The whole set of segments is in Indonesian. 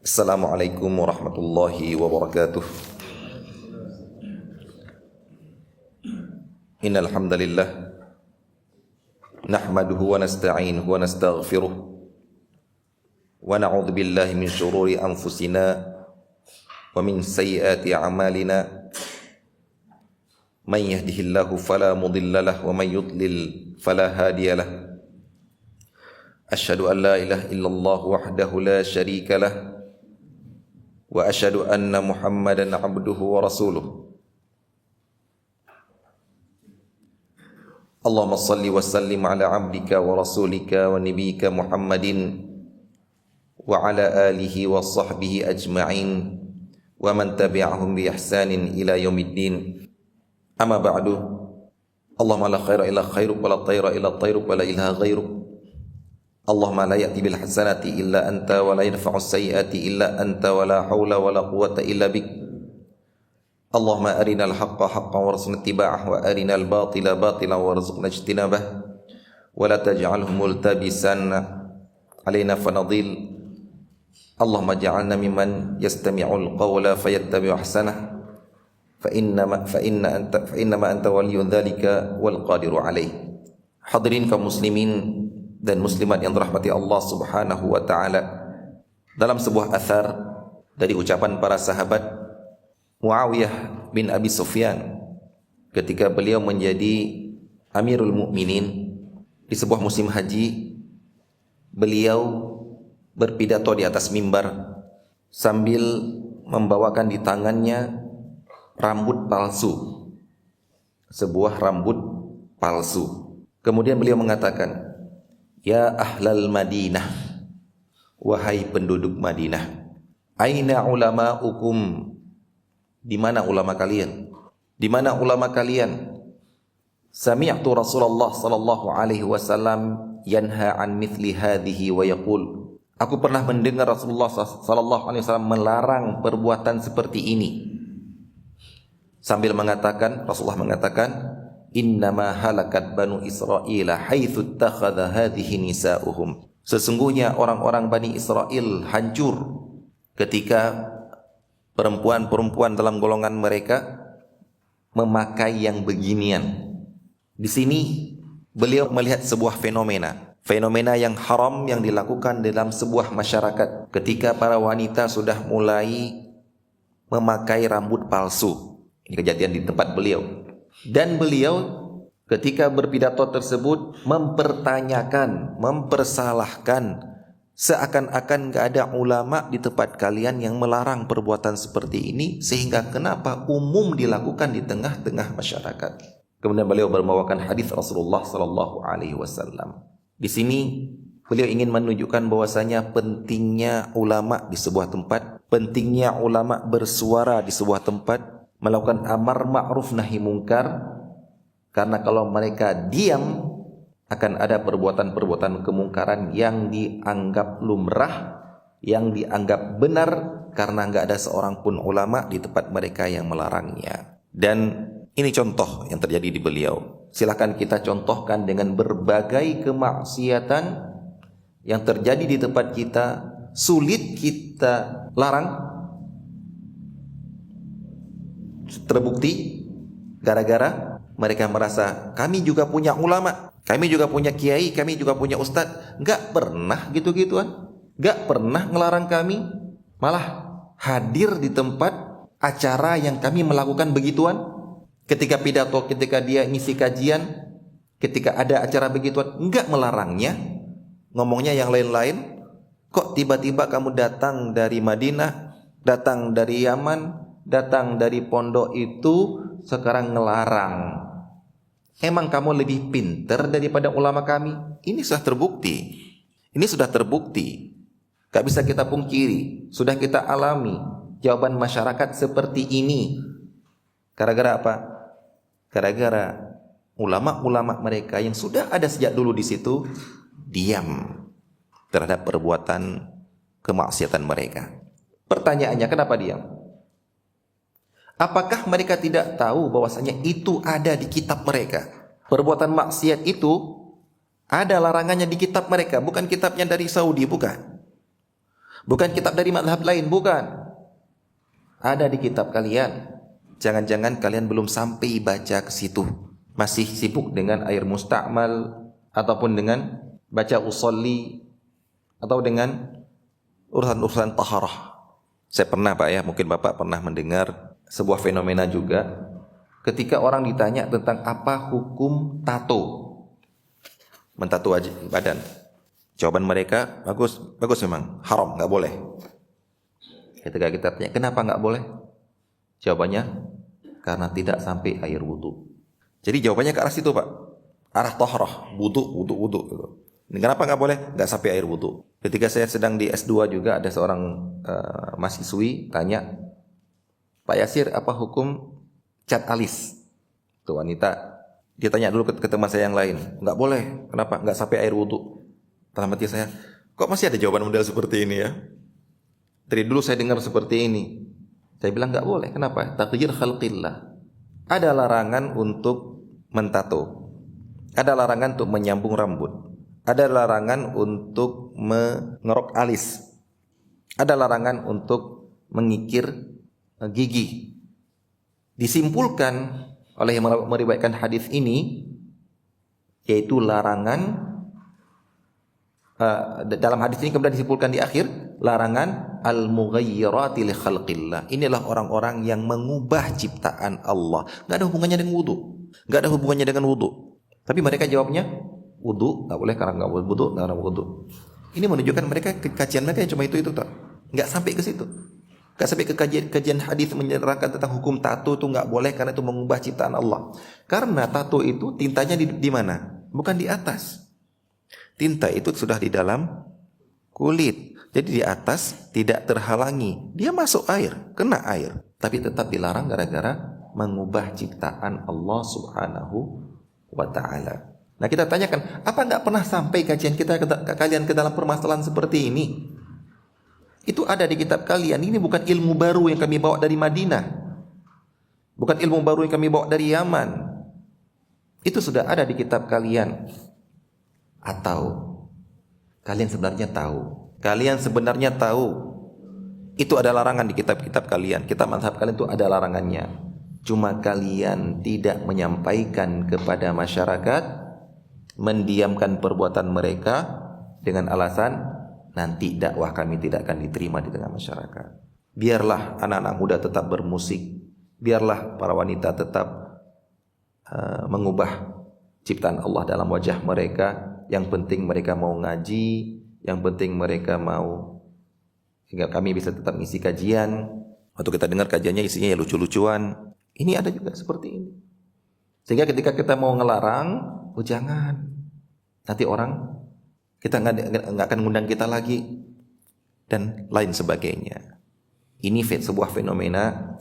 Assalamualaikum warahmatullahi wabarakatuh. Innal hamdalillah nahmaduhu wa nasta'inuhu wa nastaghfiruh wa na'udzu billahi min shururi anfusina wa min sayyiati a'malina. Man yahdihillahu fala mudilla lahu wa man yudlil fala hadiya lahu. Asyhadu an la ilaha illallah wahdahu la syarika lahu wa asyhadu anna Muhammadan abduhu wa rasuluh. Allahumma salli wa sallim ala abdika wa rasulika wa nabiyyika Muhammadin wa ala alihi wa sahbihi ajma'in wa man tabi'ahum bi ihsanin ila yaumiddin. Amma ba'du. Allahumma la khaira illa khairuk wa la tayra illa tayruk wa la ilaha ghairuk. Allahumma la ya'ti bil hasanati illa anta wa la yadfa'u sayyiati illa anta wa la hawla wa la quwwata illa bik. Allahumma arinal haqqa haqqan warzuqna ittiba'ah wa arinal batila batilan warzuqna ijtinabah wa la taj'alhu multabisan alaina fanadil. Allahumma ja'alna mimman yastami'ul qawla fayattabi'u ahsanah fa innama anta waliyyun dzalika wal qadiru alaih. Hadirin kaum muslimin dan muslimat yang dirahmati Allah Subhanahu wa taala, dalam sebuah athar dari ucapan para sahabat, Muawiyah bin Abi Sufyan ketika beliau menjadi Amirul Mukminin di sebuah musim haji, beliau berpidato di atas mimbar sambil membawakan di tangannya rambut palsu, sebuah rambut palsu. Kemudian beliau mengatakan, "Ya ahlal Madinah, wahai penduduk Madinah, aina ulama'ukum? Di mana ulama kalian? Di mana ulama kalian? Sami'tu Rasulullah sallallahu alaihi wasallam yanha an mithli hadhihi wa yaqul." Aku pernah mendengar Rasulullah sallallahu alaihi wasallam melarang perbuatan seperti ini. Sambil mengatakan, Rasulullah mengatakan, "Innama halakat banu Israila haitsu ittakhadha hadhihi nisa'uhum." Sesungguhnya orang-orang Bani Israel hancur ketika perempuan-perempuan dalam golongan mereka memakai yang beginian. Di sini beliau melihat sebuah fenomena yang haram yang dilakukan dalam sebuah masyarakat ketika para wanita sudah mulai memakai rambut palsu. Ini kejadian di tempat beliau. Dan beliau ketika berpidato tersebut mempertanyakan, mempersalahkan, seakan-akan gak ada ulama di tempat kalian yang melarang perbuatan seperti ini, sehingga kenapa umum dilakukan di tengah-tengah masyarakat. Kemudian beliau membawakan hadis Rasulullah sallallahu alaihi wasallam. Di sini beliau ingin menunjukkan bahwasanya pentingnya ulama di sebuah tempat, pentingnya ulama bersuara di sebuah tempat, melakukan amar ma'ruf nahi mungkar, karena kalau mereka diam akan ada perbuatan-perbuatan kemungkaran yang dianggap lumrah, yang dianggap benar, karena enggak ada seorang pun ulama di tempat mereka yang melarangnya. Dan ini contoh yang terjadi di beliau. Silakan kita contohkan dengan berbagai kemaksiatan yang terjadi di tempat kita, sulit kita larang. Terbukti gara-gara mereka merasa kami juga punya ulama, kami juga punya kiai, kami juga punya ustadz. Gak pernah gitu-gituan, gak pernah ngelarang kami, malah hadir di tempat acara yang kami melakukan begituan. Ketika pidato, ketika dia ngisi kajian, ketika ada acara begituan, gak melarangnya, ngomongnya yang lain-lain. Kok tiba-tiba kamu datang dari Madinah, datang dari Yaman, datang dari pondok itu, sekarang ngelarang? Emang kamu lebih pintar daripada ulama kami? Ini sudah terbukti. Ini sudah terbukti. Gak bisa kita pungkiri. Sudah kita alami jawaban masyarakat seperti ini. Gara-gara apa? Gara-gara ulama-ulama mereka yang sudah ada sejak dulu di situ diam terhadap perbuatan kemaksiatan mereka. Pertanyaannya, kenapa diam? Apakah mereka tidak tahu bahwasanya itu ada di kitab mereka? Perbuatan maksiat itu ada larangannya di kitab mereka, bukan kitabnya dari Saudi, bukan. Bukan kitab dari mazhab lain, bukan. Ada di kitab kalian. Jangan-jangan kalian belum sampai baca ke situ. Masih sibuk dengan air musta'mal, ataupun dengan baca usolli, atau dengan urusan-urusan taharah. Saya pernah Pak ya, mungkin Bapak pernah mendengar sebuah fenomena juga. Ketika orang ditanya tentang apa hukum tato, mentato badan, jawaban mereka bagus memang, haram, nggak boleh. Ketika kita tanya kenapa nggak boleh, jawabannya karena tidak sampai air wudu. Jadi jawabannya ke arah situ Pak, arah taharah, wudu gitu. Kenapa nggak boleh? Nggak sampai air wudu. Ketika saya sedang di S2 juga ada seorang mahasiswi tanya, Pak Yasir, apa hukum cat alis? Tuh wanita. Dia tanya dulu ke teman saya yang lain. Nggak boleh. Kenapa? Nggak sampai air wudu. Dalam hati saya, kok masih ada jawaban model seperti ini ya? Dari dulu saya dengar seperti ini. Saya bilang nggak boleh. Kenapa? Taghyir khalqillah. Ada larangan untuk mentato. Ada larangan untuk menyambung rambut. Ada larangan untuk mengerok alis. Ada larangan untuk mengikir gigi. Disimpulkan oleh yang meriwayatkan hadis ini, yaitu larangan, dalam hadis ini kemudian disimpulkan di akhir, larangan al-mughayyirati li khalqillah. Inilah orang-orang yang mengubah ciptaan Allah. Enggak ada hubungannya dengan wudu. Enggak ada hubungannya dengan wudu. Tapi mereka jawabnya wudu enggak boleh karena enggak wudu, enggak ada wudu. Ini menunjukkan mereka kajian mereka cuma itu tak. Enggak sampai ke situ. Enggak sampai ke kajian hadis menerangkan tentang hukum tato itu enggak boleh karena itu mengubah ciptaan Allah. Karena tato itu tintanya di mana? Bukan di atas. Tinta itu sudah di dalam kulit. Jadi di atas tidak terhalangi. Dia masuk air, kena air. Tapi tetap dilarang gara-gara mengubah ciptaan Allah subhanahu wa ta'ala. Nah kita tanyakan, apa enggak pernah sampai kajian kita kalian ke dalam permasalahan seperti ini? Itu ada di kitab kalian. Ini bukan ilmu baru yang kami bawa dari Madinah. Bukan ilmu baru yang kami bawa dari Yaman. Itu sudah ada di kitab kalian. Atau kalian sebenarnya tahu? Kalian sebenarnya tahu itu ada larangan di kitab-kitab kalian. Kitab mazhab kalian itu ada larangannya. Cuma kalian tidak menyampaikan kepada masyarakat, mendiamkan perbuatan mereka dengan alasan nanti dakwah kami tidak akan diterima di tengah masyarakat. Biarlah anak-anak muda tetap bermusik. Biarlah para wanita tetap mengubah ciptaan Allah dalam wajah mereka. Yang penting mereka mau ngaji, yang penting mereka mau, sehingga kami bisa tetap ngisi kajian. Waktu kita dengar kajiannya isinya ya lucu-lucuan. Ini ada juga seperti ini. Sehingga ketika kita mau ngelarang, oh jangan. Nanti orang, kita nggak akan ngundang kita lagi. Dan lain sebagainya. Ini sebuah fenomena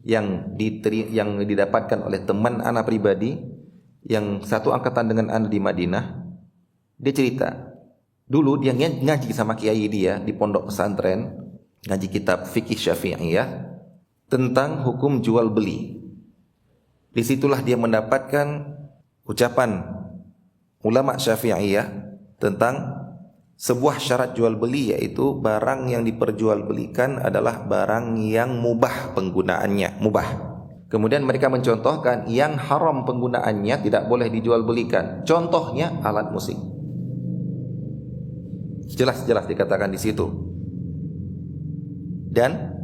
yang didapatkan oleh teman anak pribadi, yang satu angkatan dengan anak di Madinah. Dia cerita, dulu dia ngaji sama kiai dia di pondok pesantren, ngaji kitab fikih Syafi'iyah tentang hukum jual beli. Disitulah dia mendapatkan ucapan ulama Syafi'iyah tentang sebuah syarat jual beli, yaitu barang yang diperjualbelikan adalah barang yang mubah penggunaannya, mubah. Kemudian mereka mencontohkan yang haram penggunaannya tidak boleh dijual belikan. Contohnya alat musik. Jelas-jelas dikatakan di situ. Dan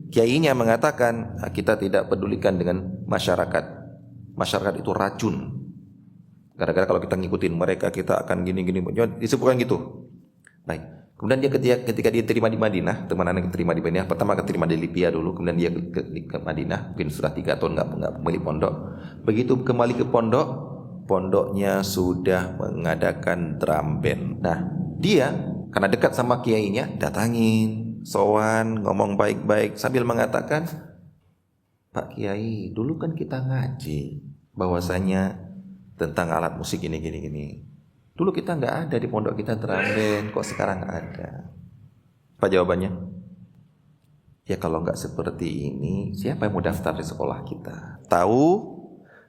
kiainya mengatakan kita tidak pedulikan dengan masyarakat. Masyarakat itu racun. Gara-gara kalau kita ngikutin mereka kita akan gini-gini. Disebutkan gitu. Baik. Kemudian dia ketika dia terima di Madinah, teman anak terima di Madinah, pertama keterima di Libya dulu, kemudian dia ke Madinah, mungkin sudah 3 tahun nggak kembali pondok. Begitu kembali ke pondok, pondoknya sudah mengadakan drum band. Nah, dia karena dekat sama kiainya, datangin, sowan, ngomong baik-baik sambil mengatakan, Pak Kiai, dulu kan kita ngaji bahwasanya tentang alat musik gini. Dulu kita nggak ada di pondok kita drum band, kok sekarang ada? Apa jawabannya? Ya kalau nggak seperti ini, siapa yang mau daftar di sekolah kita? Tahu,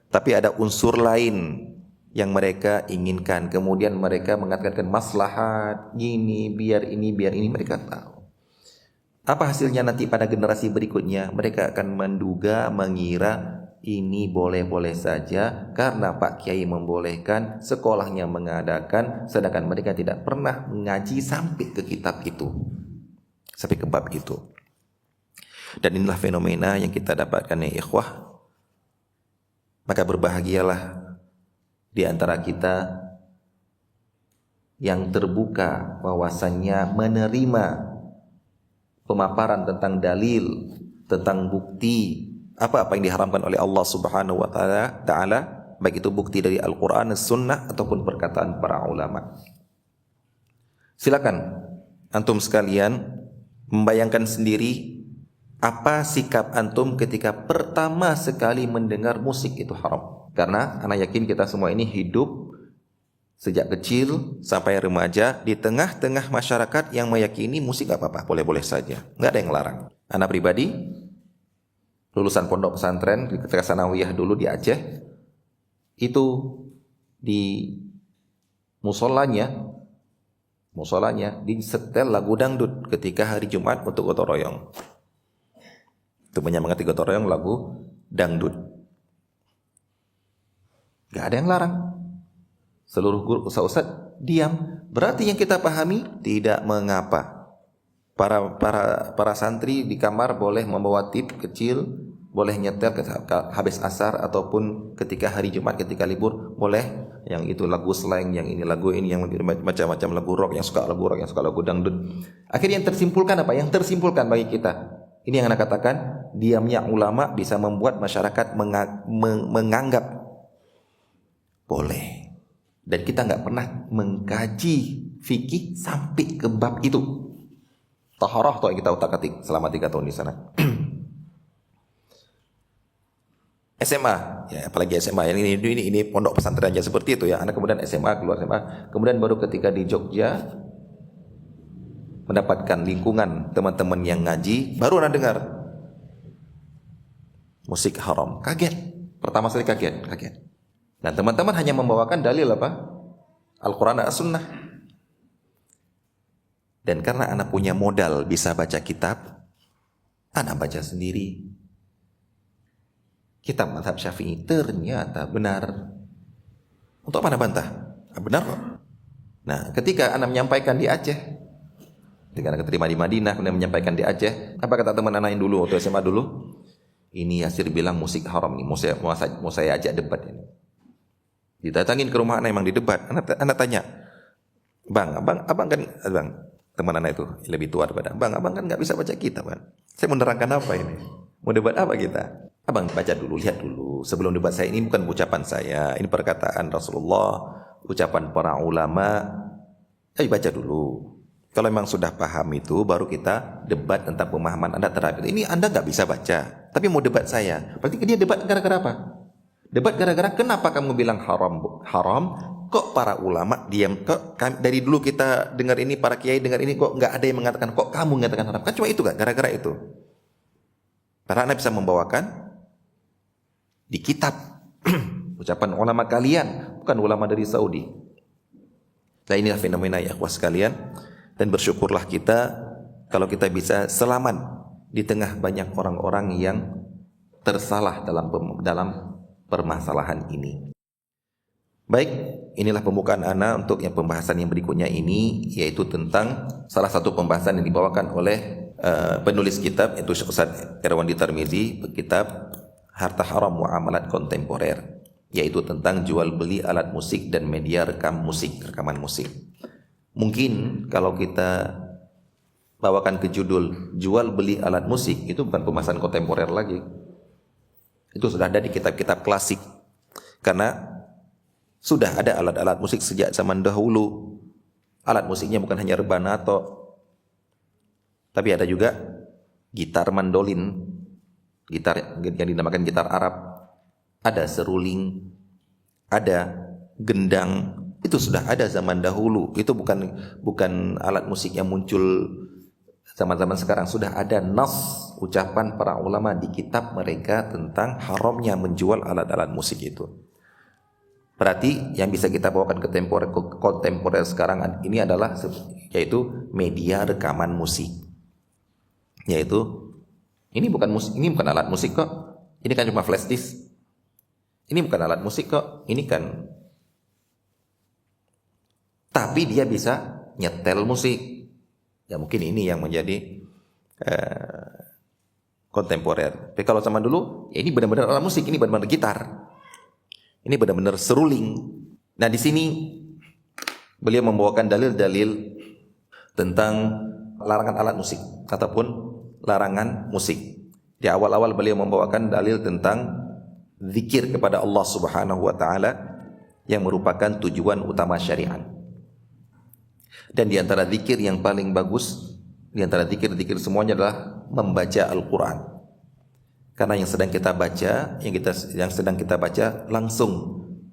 tapi ada unsur lain yang mereka inginkan. Kemudian mereka mengatakan maslahat, ini biar ini mereka tahu. Apa hasilnya nanti pada generasi berikutnya? Mereka akan menduga, mengira ini boleh-boleh saja karena Pak Kiai membolehkan, sekolahnya mengadakan, sedangkan mereka tidak pernah mengaji sampai ke kitab itu, sampai ke bab itu. Dan inilah fenomena yang kita dapatkan ya ikhwah. Maka berbahagialah di antara kita yang terbuka bahwasannya menerima pemaparan tentang dalil, tentang bukti apa yang diharamkan oleh Allah Subhanahu wa taala, baik itu bukti dari Al-Qur'an, Sunnah ataupun perkataan para ulama. Silakan antum sekalian membayangkan sendiri apa sikap antum ketika pertama sekali mendengar musik itu haram. Karena anak yakin kita semua ini hidup sejak kecil sampai remaja di tengah-tengah masyarakat yang meyakini musik gak apa-apa, boleh-boleh saja, gak ada yang larang. Anak pribadi lulusan pondok pesantren ketika sanawiyah dulu di Aceh, itu di musolanya disetel lagu dangdut ketika hari Jumat untuk gotong royong. Itu menyemangati gotong royong lagu dangdut. Gak ada yang larang. Seluruh guru ustaz diam. Berarti yang kita pahami tidak mengapa. Para santri di kamar boleh membawa tip kecil, boleh nyetel habis asar ataupun ketika hari Jumat ketika libur boleh. Yang itu lagu slang, yang ini lagu ini, yang macam-macam lagu rock, yang suka lagu rock, yang suka lagu dangdut. Akhirnya yang tersimpulkan apa? Yang tersimpulkan bagi kita. Ini yang Anda katakan, diamnya ulama bisa membuat masyarakat menganggap boleh. Dan kita nggak pernah mengkaji fikih sampai ke bab itu. Taharah yang kita utak-atik selama 3 tahun di sana. SMA, ya apalagi SMA ini pondok pesantren aja seperti itu ya. Anak kemudian SMA, keluar SMA, kemudian baru ketika di Jogja mendapatkan lingkungan teman-teman yang ngaji, baru Anda dengar musik haram. Kaget. Pertama sekali kaget. Dan teman-teman hanya membawakan dalil apa? Al-Quran dan As-Sunnah. Dan karena anak punya modal bisa baca kitab, anak baca sendiri. Kitab mazhab Syafi'i ternyata benar. Untuk apa anak bantah? Benar kok. Nah, ketika anak menyampaikan di Aceh, ketika anak keterima di Madinah, kemudian menyampaikan di Aceh, apa kata teman anak yang dulu waktu SMA dulu? Ini Yasir bilang musik haram nih, mau saya ajak debat ini. Didatangin ke rumah anak, emang di debat. Anak tanya, abang kan, teman anak itu lebih tua daripada abang kan nggak bisa baca kitab kan. Saya mau nerangkan apa ini? Mau debat apa kita? Abang baca dulu, lihat dulu. Sebelum debat saya, ini bukan ucapan saya, ini perkataan Rasulullah, ucapan para ulama. Ayo baca dulu. Kalau memang sudah paham itu, baru kita debat tentang pemahaman Anda terhadap ini. Anda nggak bisa baca, tapi mau debat saya. Berarti dia debat gara-gara apa? Debat gara-gara kenapa kamu bilang haram? Kok para ulama diam? Kok dari dulu kita dengar ini, para kiai dengar ini, kok nggak ada yang mengatakan, kok kamu mengatakan haram? Kan cuma itu kan, gara-gara itu. Para Anda bisa membawakan di kitab ucapan ulama kalian, bukan ulama dari Saudi. Nah inilah fenomena ya akhwat sekalian. Dan bersyukurlah kita kalau kita bisa selamat di tengah banyak orang-orang yang tersalah dalam permasalahan ini. Baik, inilah pembukaan ana untuk yang pembahasan yang berikutnya ini, yaitu tentang salah satu pembahasan yang dibawakan oleh penulis kitab, yaitu Syekh Ustaz Irwandi Tirmizi, kitab Harta Haram Muamalat Kontemporer, yaitu tentang jual beli alat musik dan media rekaman musik. Mungkin kalau kita bawakan ke judul jual beli alat musik, itu bukan pembahasan kontemporer lagi. Itu sudah ada di kitab-kitab klasik. Karena sudah ada alat-alat musik sejak zaman dahulu. Alat musiknya bukan hanya rebana tapi ada juga gitar mandolin, gitar yang dinamakan gitar Arab, ada seruling, ada gendang. Itu sudah ada zaman dahulu. Itu bukan alat musik yang muncul zaman-zaman sekarang. Sudah ada nas ucapan para ulama di kitab mereka tentang haramnya menjual alat-alat musik itu. Berarti yang bisa kita bawakan ke kontemporer sekarang ini adalah yaitu media rekaman musik. Yaitu ini bukan alat musik kok. Ini kan cuma flash disk. Ini bukan alat musik kok. Ini kan, tapi dia bisa nyetel musik. Ya mungkin ini yang menjadi kontemporer. Tapi kalau zaman dulu, ya ini benar-benar alat musik, ini benar-benar gitar. Ini benar-benar seruling. Nah, di sini beliau membawakan dalil-dalil tentang larangan alat musik ataupun larangan musik. Di awal-awal beliau membawakan dalil tentang zikir kepada Allah Subhanahu wa taala yang merupakan tujuan utama syariat. Dan di antara zikir yang paling bagus, di antara zikir-zikir semuanya adalah membaca Al-Qur'an. Karena yang sedang kita baca, yang sedang kita baca langsung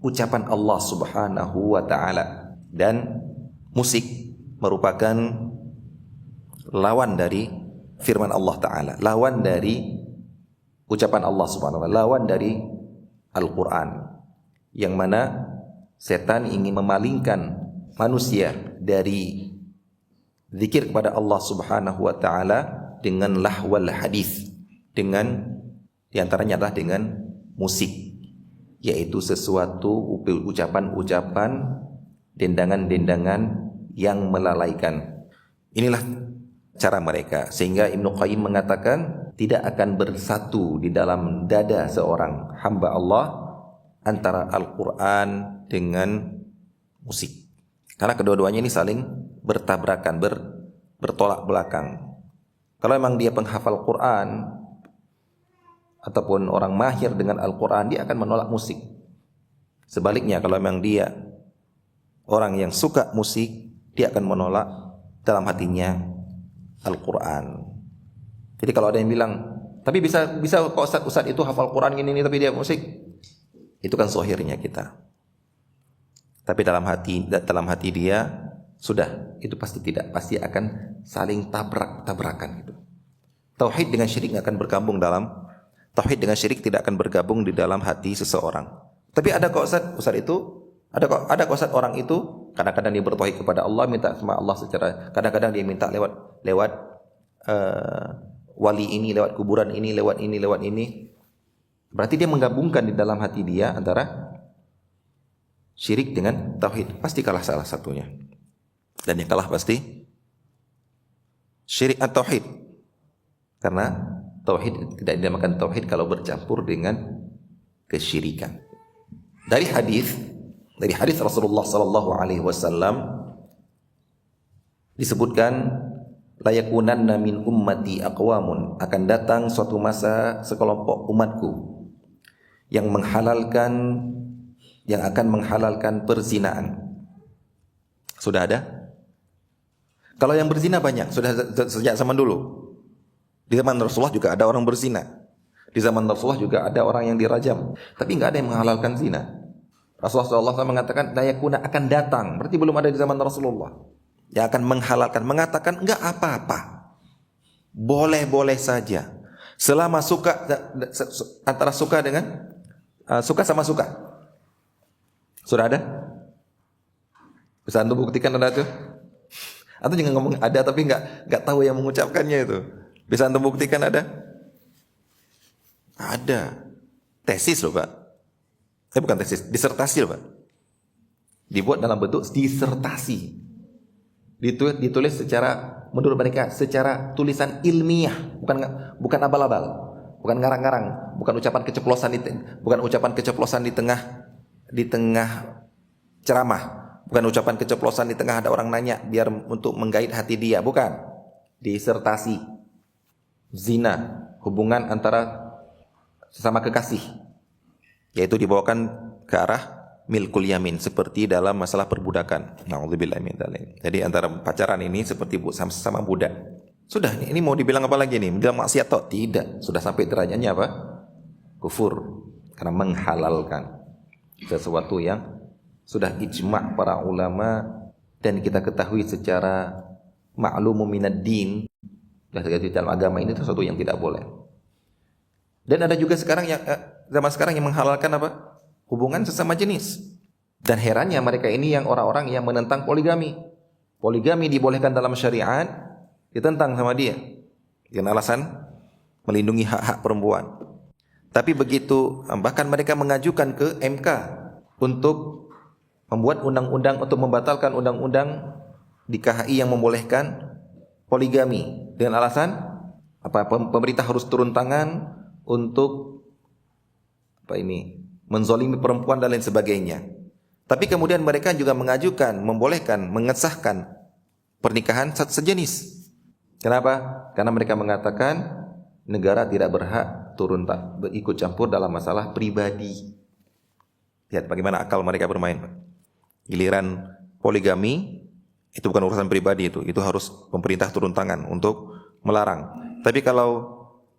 ucapan Allah Subhanahu wa taala, dan musik merupakan lawan dari firman Allah taala, lawan dari ucapan Allah Subhanahu wa taala, lawan dari Al-Qur'an. Yang mana setan ingin memalingkan manusia dari zikir kepada Allah Subhanahu wa taala dengan lahwal hadis, dengan di antaranya adalah dengan musik, yaitu sesuatu ucapan-ucapan, dendangan-dendangan yang melalaikan. Inilah cara mereka, sehingga Ibnu Qayyim mengatakan tidak akan bersatu di dalam dada seorang hamba Allah antara Al-Quran dengan musik, karena kedua-duanya ini saling bertabrakan, bertolak belakang. Kalau memang dia penghafal Quran ataupun orang mahir dengan Al-Quran, dia akan menolak musik. Sebaliknya, kalau memang dia orang yang suka musik, dia akan menolak dalam hatinya Al-Quran. Jadi kalau ada yang bilang, tapi bisa kok Ustaz itu hafal Quran ini tapi dia musik, itu kan zahirnya kita. Tapi dalam hati dia sudah, itu pasti tidak, pasti akan saling tabrakan gitu. Tauhid dengan syirik akan bergabung dalam Tauhid dengan syirik tidak akan bergabung di dalam hati seseorang. Tapi ada kok Ustaz itu, ada kok Ustaz orang itu kadang-kadang dia bertauhid kepada Allah, minta sama Allah secara, kadang-kadang dia minta lewat wali ini, lewat kuburan ini, lewat ini. Berarti dia menggabungkan di dalam hati dia antara syirik dengan tauhid. Pasti kalah salah satunya. Dan yang kalah pasti syirik atau tauhid. Karena tauhid tidak dinamakan tauhid kalau bercampur dengan kesyirikan. Dari hadis Rasulullah sallallahu alaihi wasallam disebutkan, la yakunanna min ummati aqwamun, akan datang suatu masa sekelompok umatku yang akan menghalalkan perzinaan. Sudah ada? Kalau yang berzina banyak, sudah sejak zaman dulu. Di zaman Rasulullah juga ada orang berzina. Di zaman Rasulullah juga ada orang yang dirajam. Tapi enggak ada yang menghalalkan zina. Rasulullah SAW mengatakan, la yakuna, akan datang. Berarti belum ada di zaman Rasulullah. Yang akan menghalalkan, mengatakan enggak apa-apa. Boleh-boleh saja. Selama suka, antara suka dengan suka sama suka. Sudah ada? Bisa antum buktikan ada tuh? Atau jangan ngomong ada tapi enggak tahu yang mengucapkannya itu. Bisa antum buktikan ada? Ada. Tesis loh Pak. Bukan tesis, disertasi loh Pak. Dibuat dalam bentuk disertasi. Ditulis secara, menurut mereka, secara tulisan ilmiah, bukan abal-abal, bukan ngarang-ngarang, bukan ucapan keceplosan di tengah ceramah, bukan ucapan keceplosan di tengah ada orang nanya biar untuk menggait hati dia, bukan. Disertasi. Zina, hubungan antara sesama kekasih, yaitu dibawakan ke arah milkul yamin, seperti dalam masalah perbudakan. Na'udzubillah min dzalik. Jadi antara pacaran ini seperti sama budak. Sudah, ini mau dibilang apa lagi nih? Bilang maksiat atau tidak? Sudah sampai derajatnya apa? Kufur. Karena menghalalkan sesuatu yang sudah ijma' para ulama dan kita ketahui secara ma'lumu minad din. Di dalam agama ini itu sesuatu yang tidak boleh. Dan ada juga sekarang zaman sekarang yang menghalalkan apa? Hubungan sesama jenis. Dan herannya mereka ini yang orang-orang yang menentang poligami. Poligami dibolehkan dalam syariat, ditentang sama dia. Dengan alasan melindungi hak-hak perempuan. Tapi begitu, bahkan mereka mengajukan ke MK untuk membuat undang-undang, untuk membatalkan undang-undang di KHI yang membolehkan poligami. Dengan alasan pemerintah harus turun tangan untuk menzolimi perempuan dan lain sebagainya. Tapi kemudian mereka juga mengajukan, membolehkan, mengesahkan pernikahan sejenis. Kenapa? Karena mereka mengatakan negara tidak berhak ikut campur dalam masalah pribadi. Lihat bagaimana akal mereka bermain. Giliran poligami, itu bukan urusan pribadi itu harus pemerintah turun tangan untuk melarang. Tapi kalau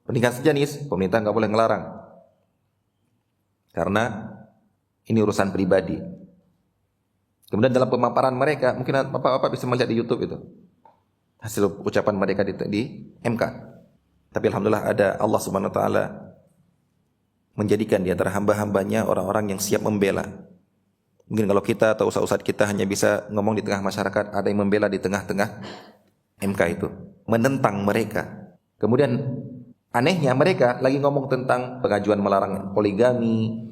pernikahan sejenis, pemerintah nggak boleh ngelarang. Karena ini urusan pribadi. Kemudian dalam pemaparan mereka, mungkin Bapak bisa melihat di YouTube itu. Hasil ucapan mereka di MK. Tapi alhamdulillah ada Allah Subhanahu wa taala menjadikan di antara hamba-hambanya orang-orang yang siap membela. Mungkin kalau kita atau ustaz-ustaz kita hanya bisa ngomong di tengah masyarakat, ada yang membela di tengah-tengah MK itu, menentang mereka. Kemudian anehnya mereka lagi ngomong tentang pengajuan melarang poligami,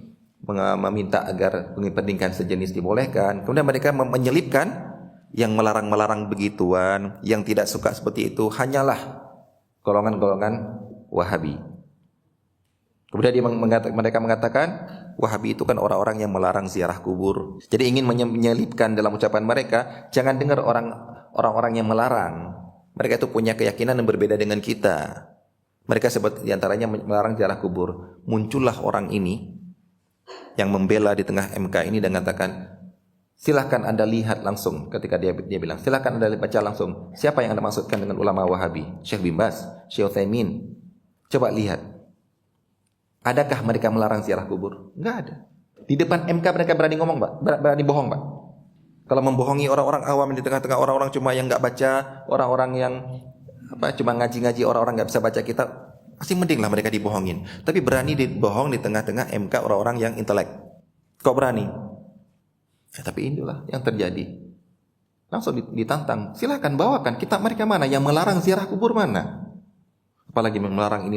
meminta agar pernikahan sejenis dibolehkan. Kemudian mereka menyelipkan yang melarang-melarang begituan, yang tidak suka seperti itu hanyalah golongan-golongan Wahabi. Kemudian mereka mengatakan Wahabi itu kan orang-orang yang melarang ziarah kubur. Jadi ingin menyelipkan dalam ucapan mereka, jangan dengar orang-orang yang melarang. Mereka itu punya keyakinan yang berbeda dengan kita. Mereka sebut diantaranya melarang ziarah kubur. Muncullah orang ini yang membela di tengah MK ini dan mengatakan, silahkan Anda lihat langsung. Ketika dia bilang, silahkan Anda baca langsung. Siapa yang Anda maksudkan dengan ulama Wahabi? Syekh bin Baz, Syekh Utsaimin. Coba lihat. Adakah mereka melarang ziarah kubur? Enggak ada. Di depan MK mereka berani ngomong, Pak. Berani bohong, Pak. Kalau membohongi orang-orang awam di tengah-tengah orang-orang cuma yang enggak baca, orang-orang yang cuma ngaji-ngaji, orang-orang enggak bisa baca kitab, pasti mending lah mereka dibohongin. Tapi berani dibohong di tengah-tengah MK orang-orang yang intelek. Kok berani? Ya, tapi inilah yang terjadi. Langsung ditantang. Silakan bawakan kitab mereka mana yang melarang ziarah kubur mana? Apalagi melarang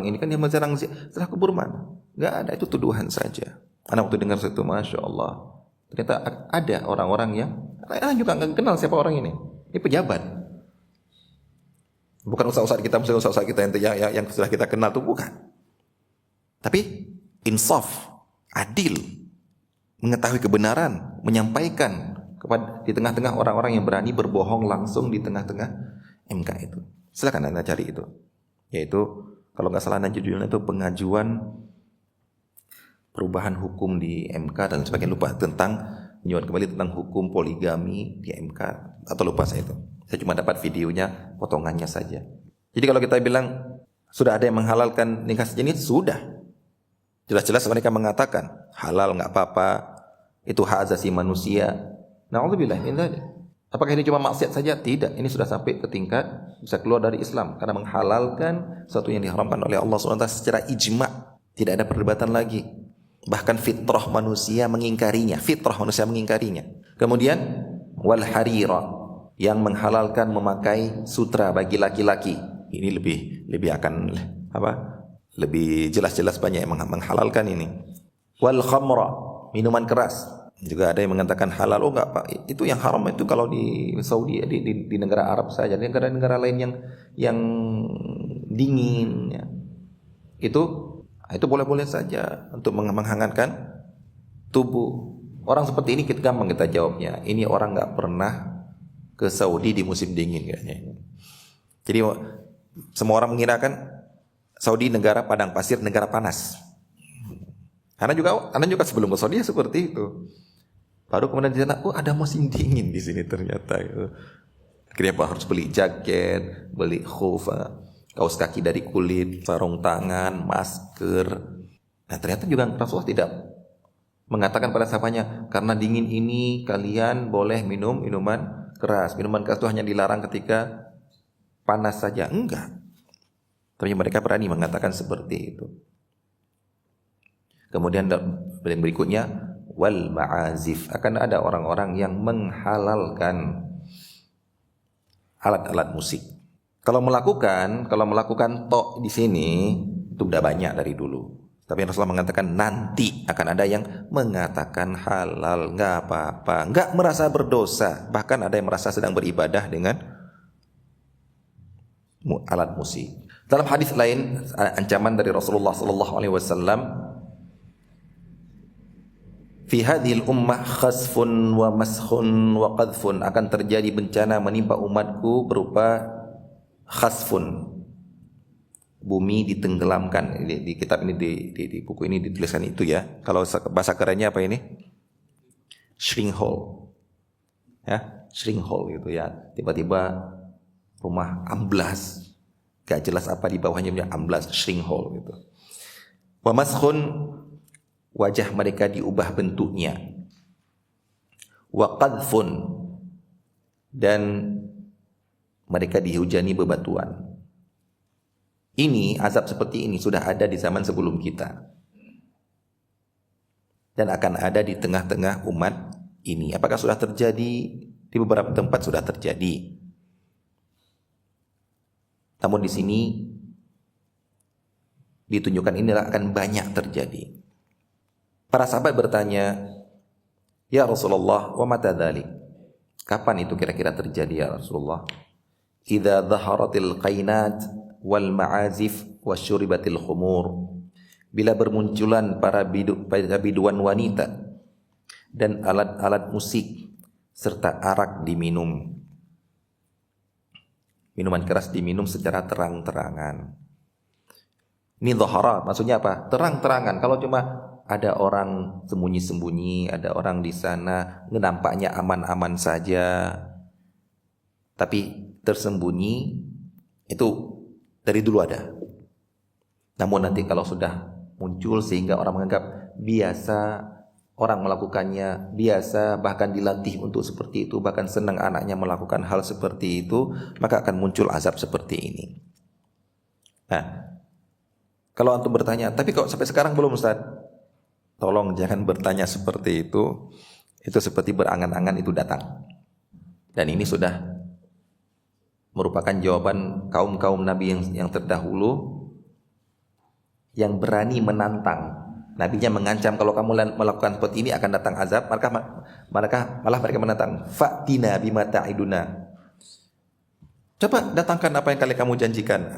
ini kan yang melarang ziarah kubur mana? Enggak ada, itu tuduhan saja. Anak waktu dengar itu, Masya Allah. Ternyata ada orang-orang yang juga nggak kenal siapa orang ini. Ini pejabat. Bukan ustaz-ustaz kita, misalnya ustaz-ustaz kita yang sudah kita kenal itu bukan. Tapi insaf, adil, mengetahui kebenaran, menyampaikan di tengah-tengah orang-orang yang berani berbohong langsung di tengah-tengah MK itu. Silakan Anda cari itu. Yaitu kalau nggak salah judulnya itu pengajuan perubahan hukum di MK dan sebagainya, lupa, tentang menyuarakan kembali tentang hukum poligami di MK atau lupa saya itu. Saya cuma dapat videonya, potongannya saja. Jadi kalau kita bilang sudah ada yang menghalalkan nikah sejenis, sudah. Jelas-jelas mereka mengatakan halal, nggak apa-apa, itu hak asasi manusia. Na'udzubillah min dzalik. Apakah ini cuma maksiat saja? Tidak. Ini sudah sampai ke tingkat bisa keluar dari Islam karena menghalalkan sesuatu yang diharamkan oleh Allah SWT secara ijma'. Tidak ada perdebatan lagi. Bahkan fitrah manusia mengingkarinya. Kemudian wal harira, yang menghalalkan memakai sutra bagi laki-laki. Ini lebih akan lebih jelas-jelas banyak yang menghalalkan ini. Wal khamra, minuman keras. Juga ada yang mengatakan halal. Oh enggak Pak, itu yang haram itu kalau di Saudi, di negara Arab saja. Di negara-negara lain yang dingin ya. Itu boleh-boleh saja untuk menghangatkan tubuh. Orang seperti ini gampang kita jawabnya. Ini orang enggak pernah ke Saudi di musim dingin kayaknya. Jadi semua orang mengirakan Saudi negara padang pasir, negara panas. Karena juga sebelum ke Saudi ya seperti itu. Baru kemudian di sana, ada musim dingin di sini ternyata. Akhirnya harus beli jaket, beli khuf, kaos kaki dari kulit, sarung tangan, masker. Nah ternyata juga Rasulullah tidak mengatakan pada sahabatnya, karena dingin ini kalian boleh minum minuman keras. Minuman keras itu hanya dilarang ketika panas saja. Enggak. Tapi mereka berani mengatakan seperti itu. Kemudian berikutnya, wal ma'azif. Akan ada orang-orang yang menghalalkan alat-alat musik. Kalau melakukan tok di sini itu udah banyak dari dulu. Tapi Rasulullah mengatakan nanti akan ada yang mengatakan halal, nggak apa-apa, nggak merasa berdosa. Bahkan ada yang merasa sedang beribadah dengan alat musik. Dalam hadis lain, ancaman dari Rasulullah sallallahu alaihi wasallam, fi hadhil ummah khasfun wa maskhun wa qadhfun, akan terjadi bencana menimpa umatku berupa khasfun, bumi ditenggelamkan. Di kitab ini di buku ini dituliskan itu ya. Kalau bahasa kerennya apa ini? Shrink hole. Ya, shrink hole gitu ya. Tiba-tiba rumah amblas. Gak jelas apa di bawahnya, amblas, shrink hole gitu. Wa maskhun, wajah mereka diubah bentuknya. Wa qadhfun, dan mereka dihujani bebatuan. Ini azab seperti ini sudah ada di zaman sebelum kita, dan akan ada di tengah-tengah umat ini. Apakah sudah terjadi? Di beberapa tempat sudah terjadi. Namun di sini ditunjukkan inilah akan banyak terjadi. Para sahabat bertanya, "Ya Rasulullah, wa mata dzalik?" Kapan itu kira-kira terjadi ya Rasulullah? "Idza dhaharatil qainat wal ma'azif wasyuribatil khumur." Bila bermunculan para biduan wanita dan alat-alat musik serta arak diminum. Minuman keras diminum secara terang-terangan. Ini dhaharat, maksudnya apa? Terang-terangan. Kalau cuma ada orang sembunyi-sembunyi, ada orang di sana, nampaknya aman-aman saja, tapi tersembunyi, itu dari dulu ada. Namun nanti kalau sudah muncul sehingga orang menganggap biasa, orang melakukannya biasa, bahkan dilatih untuk seperti itu, bahkan senang anaknya melakukan hal seperti itu, maka akan muncul azab seperti ini. Nah, kalau antum bertanya, tapi kok sampai sekarang belum Ustaz? Tolong jangan bertanya seperti itu. Itu seperti berangan-angan itu datang. Dan ini sudah merupakan jawaban kaum-kaum Nabi yang terdahulu yang berani menantang. Nabinya mengancam kalau kamu melakukan seperti ini akan datang azab, malah mereka menantang, "Fa'tina bima ta'iduna." Coba datangkan apa yang kali kamu janjikan.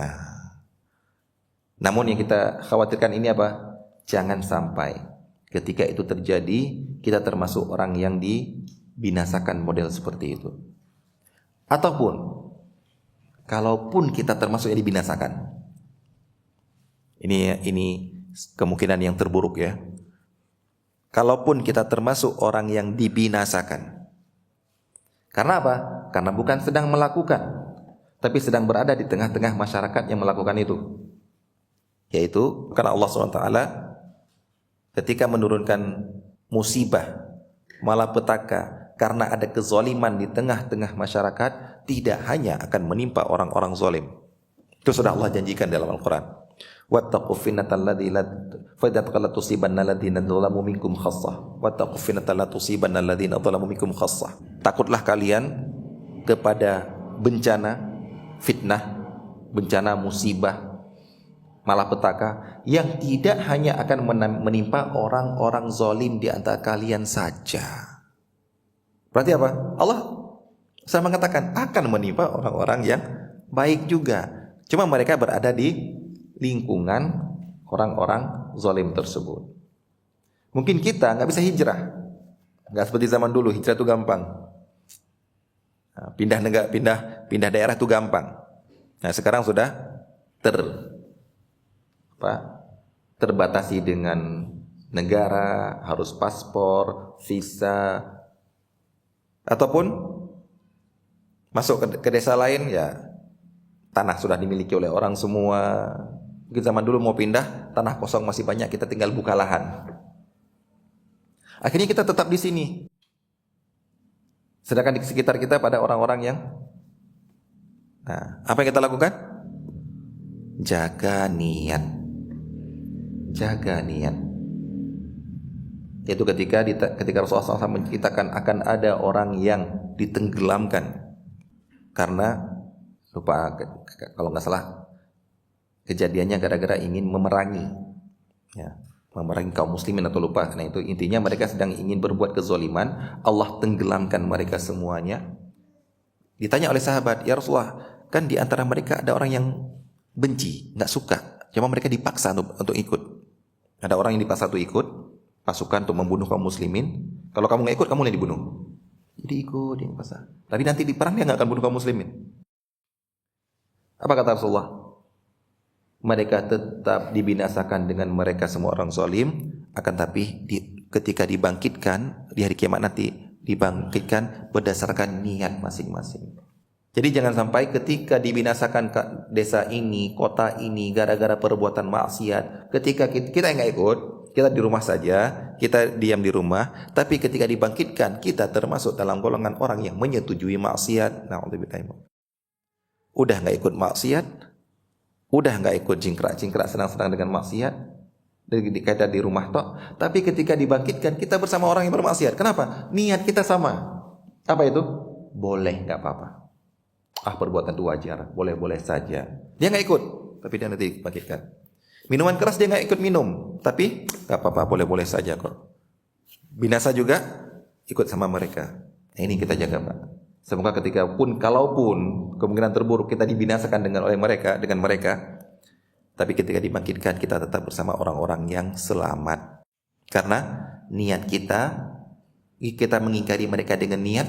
Namun yang kita khawatirkan ini apa? Jangan sampai ketika itu terjadi kita termasuk orang yang dibinasakan model seperti itu. Ataupun kalaupun kita termasuk yang dibinasakan. Ini kemungkinan yang terburuk ya. Kalaupun kita termasuk orang yang dibinasakan. Karena apa? Karena bukan sedang melakukan, tapi sedang berada di tengah-tengah masyarakat yang melakukan itu. Yaitu karena Allah SWT ketika menurunkan musibah, malapetaka, karena ada kezaliman di tengah-tengah masyarakat, tidak hanya akan menimpa orang-orang zalim. Itu sudah Allah janjikan dalam Al-Quran. Wattaqu fitnatal ladzina la tusibanna alladziina dzalamu minkum khassah. Wattaqu fitnatal la tusibanna alladziina dzalamu minkum khassah. Takutlah kalian kepada bencana, fitnah, bencana musibah, malapetaka yang tidak hanya akan menimpa orang-orang zalim di antara kalian saja. Berarti apa? Allah saya mengatakan akan menimpa orang-orang yang baik juga. Cuma mereka berada di lingkungan orang-orang zalim tersebut. Mungkin kita nggak bisa hijrah, nggak seperti zaman dulu hijrah itu gampang. Nah, pindah daerah itu gampang. Nah sekarang sudah terbatasi dengan negara, harus paspor, visa, ataupun masuk ke desa lain ya tanah sudah dimiliki oleh orang semua. Mungkin zaman dulu mau pindah, tanah kosong masih banyak, kita tinggal buka lahan. Akhirnya kita tetap di sini. Sedangkan di sekitar kita pada orang-orang yang apa yang kita lakukan? Jaga niat. Jaga niat. Yaitu ketika Rasulullah SAW menceritakan akan ada orang yang ditenggelamkan karena lupa kalau nggak salah kejadiannya gara-gara ingin memerangi, ya, memerangi kaum muslimin atau lupa. Nah itu intinya mereka sedang ingin berbuat kezaliman, Allah tenggelamkan mereka semuanya. Ditanya oleh sahabat, ya Rasulullah, kan di antara mereka ada orang yang benci, nggak suka, cuma mereka dipaksa untuk ikut. Ada orang yang dipaksa untuk ikut pasukan untuk membunuh kaum muslimin. Kalau kamu nggak ikut, kamu yang dibunuh. Jadi ikut dia paksa. Tapi nanti di perang dia nggak akan bunuh kaum muslimin. Apa kata Rasulullah? Mereka tetap dibinasakan dengan mereka semua orang zalim, akan tapi ketika dibangkitkan di hari kiamat nanti dibangkitkan berdasarkan niat masing-masing. Jadi jangan sampai ketika dibinasakan desa ini, kota ini gara-gara perbuatan maksiat, ketika kita nggak ikut, kita di rumah saja, kita diam di rumah, tapi ketika dibangkitkan kita termasuk dalam golongan orang yang menyetujui maksiat. Udah nggak ikut maksiat, udah nggak ikut jingkrak-jingkrak senang-senang dengan maksiat, kita di rumah toh, tapi ketika dibangkitkan kita bersama orang yang bermaksiat. Kenapa? Niat kita sama. Apa itu? Boleh, nggak apa-apa. Perbuatan itu wajar, boleh-boleh saja. Dia nggak ikut, tapi dia nanti dibangkitkan. Minuman keras dia nggak ikut minum, tapi nggak apa-apa, boleh-boleh saja kok. Binasa juga ikut sama mereka. Nah, ini kita jaga, Pak. Semoga kalaupun kemungkinan terburuk kita dibinasakan dengan mereka, tapi ketika dibangkitkan kita tetap bersama orang-orang yang selamat. Karena niat kita mengingkari mereka dengan niat,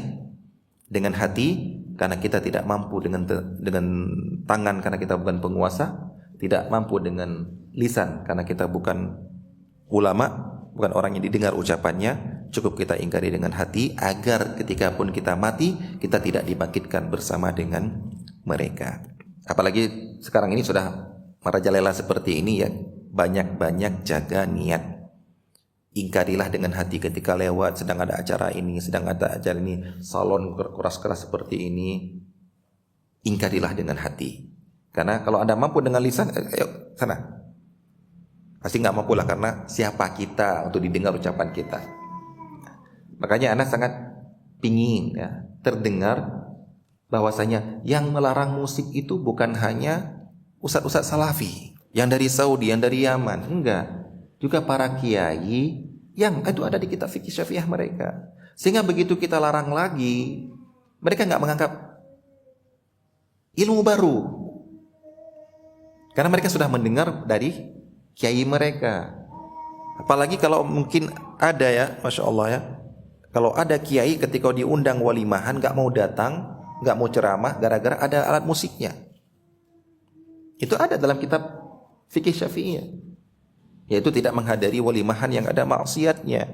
dengan hati, karena kita tidak mampu dengan tangan karena kita bukan penguasa, tidak mampu dengan lisan karena kita bukan ulama, bukan orang yang didengar ucapannya. Cukup kita ingkari dengan hati agar ketika pun kita mati kita tidak dibangkitkan bersama dengan mereka. Apalagi sekarang ini sudah merajalela seperti ini ya, banyak-banyak jaga niat. Ingkarilah dengan hati ketika lewat, sedang ada acara ini, salon keras-keras seperti ini. Ingkarilah dengan hati. Karena kalau Anda mampu dengan lisan, ayo sana. Pasti nggak mampu lah, karena siapa kita untuk didengar ucapan kita. Makanya Anda sangat pingin ya, terdengar bahwasanya yang melarang musik itu bukan hanya ustadz-ustadz salafi yang dari Saudi, yang dari Yaman, enggak. Juga para kiai yang itu ada di kitab fikih Syafi'iyah mereka. Sehingga begitu kita larang lagi, mereka nggak menganggap ilmu baru. Karena mereka sudah mendengar dari kiai mereka. Apalagi kalau mungkin ada ya, Masya Allah ya, kalau ada kiai ketika diundang walimahan nggak mau datang, nggak mau ceramah gara-gara ada alat musiknya. Itu ada dalam kitab fikih Syafi'iyah, yaitu tidak menghadiri walimahan yang ada maksiatnya.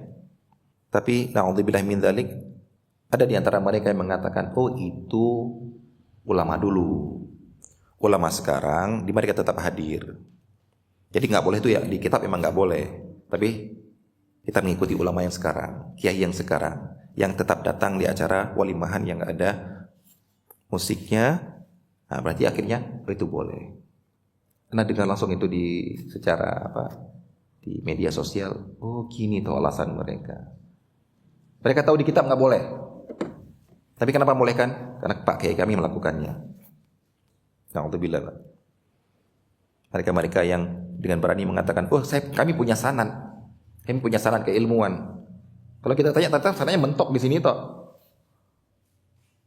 Tapi na'udzubillah min dzalik, ada di antara mereka yang mengatakan, oh itu ulama dulu, ulama sekarang di mereka tetap hadir. Jadi nggak boleh itu ya, di kitab memang nggak boleh. Tapi kita mengikuti ulama yang sekarang, kiai yang sekarang, yang tetap datang di acara walimahan yang ada musiknya. Nah, berarti akhirnya itu boleh. Karena dengar langsung itu di media sosial. Oh gini tuh alasan mereka. Mereka tahu di kitab nggak boleh. Tapi kenapa bolehkan? Karena Pak Kiai kami melakukannya. Na'udzubillah. Mereka yang dengan berani mengatakan, oh kami punya sanad. Kami punya sanad keilmuan. Kalau kita tanya, ternyata sanadnya mentok di sini toh.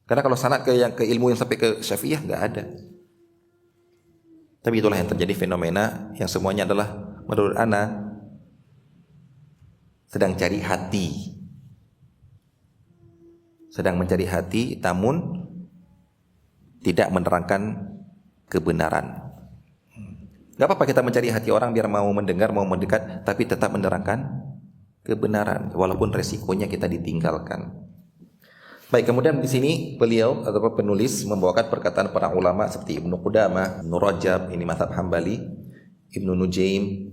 Karena kalau sanad ke ilmu yang sampai ke Syafi'iyah nggak ada. Tapi itulah yang terjadi, fenomena yang semuanya adalah menurut ana sedang cari hati. Sedang mencari hati namun tidak menerangkan kebenaran. Gak apa-apa kita mencari hati orang biar mau mendengar, mau mendekat, tapi tetap menerangkan kebenaran walaupun resikonya kita ditinggalkan. Baik, kemudian di sini beliau atau penulis membawakan perkataan para ulama seperti Ibnu Qudamah, Ibnu Rajab, ini mazhab Hambali, Ibnu Nujaim,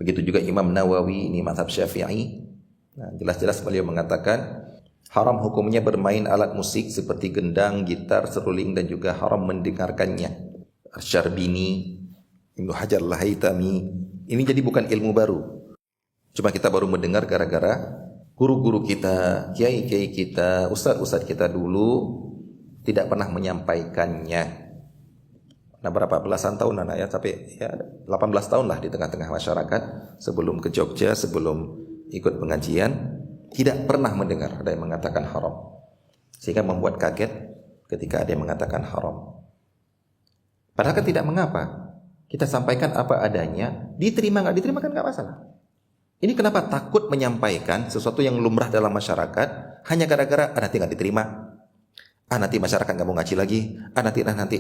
begitu juga Imam Nawawi, ini mazhab Syafi'i. Nah, jelas-jelas beliau mengatakan haram hukumnya bermain alat musik seperti gendang, gitar, seruling dan juga haram mendengarkannya. Asy-Syarbini, Ibnu Hajar Al-Haytami, ini jadi bukan ilmu baru. Cuma kita baru mendengar gara-gara guru-guru kita, kiai-kiai kita, ustadz-ustadz kita dulu tidak pernah menyampaikannya. Nah, berapa belasan tahun anak ya, sampai ya 18 tahun lah di tengah-tengah masyarakat sebelum ke Jogja, sebelum ikut pengajian, tidak pernah mendengar ada yang mengatakan haram. Sehingga membuat kaget ketika ada yang mengatakan haram. Padahal kan tidak mengapa. Kita sampaikan apa adanya, diterima nggak diterima kan nggak masalah. Ini kenapa takut menyampaikan sesuatu yang lumrah dalam masyarakat hanya gara-gara nanti nggak diterima, nanti masyarakat nggak mau ngaji lagi, nanti.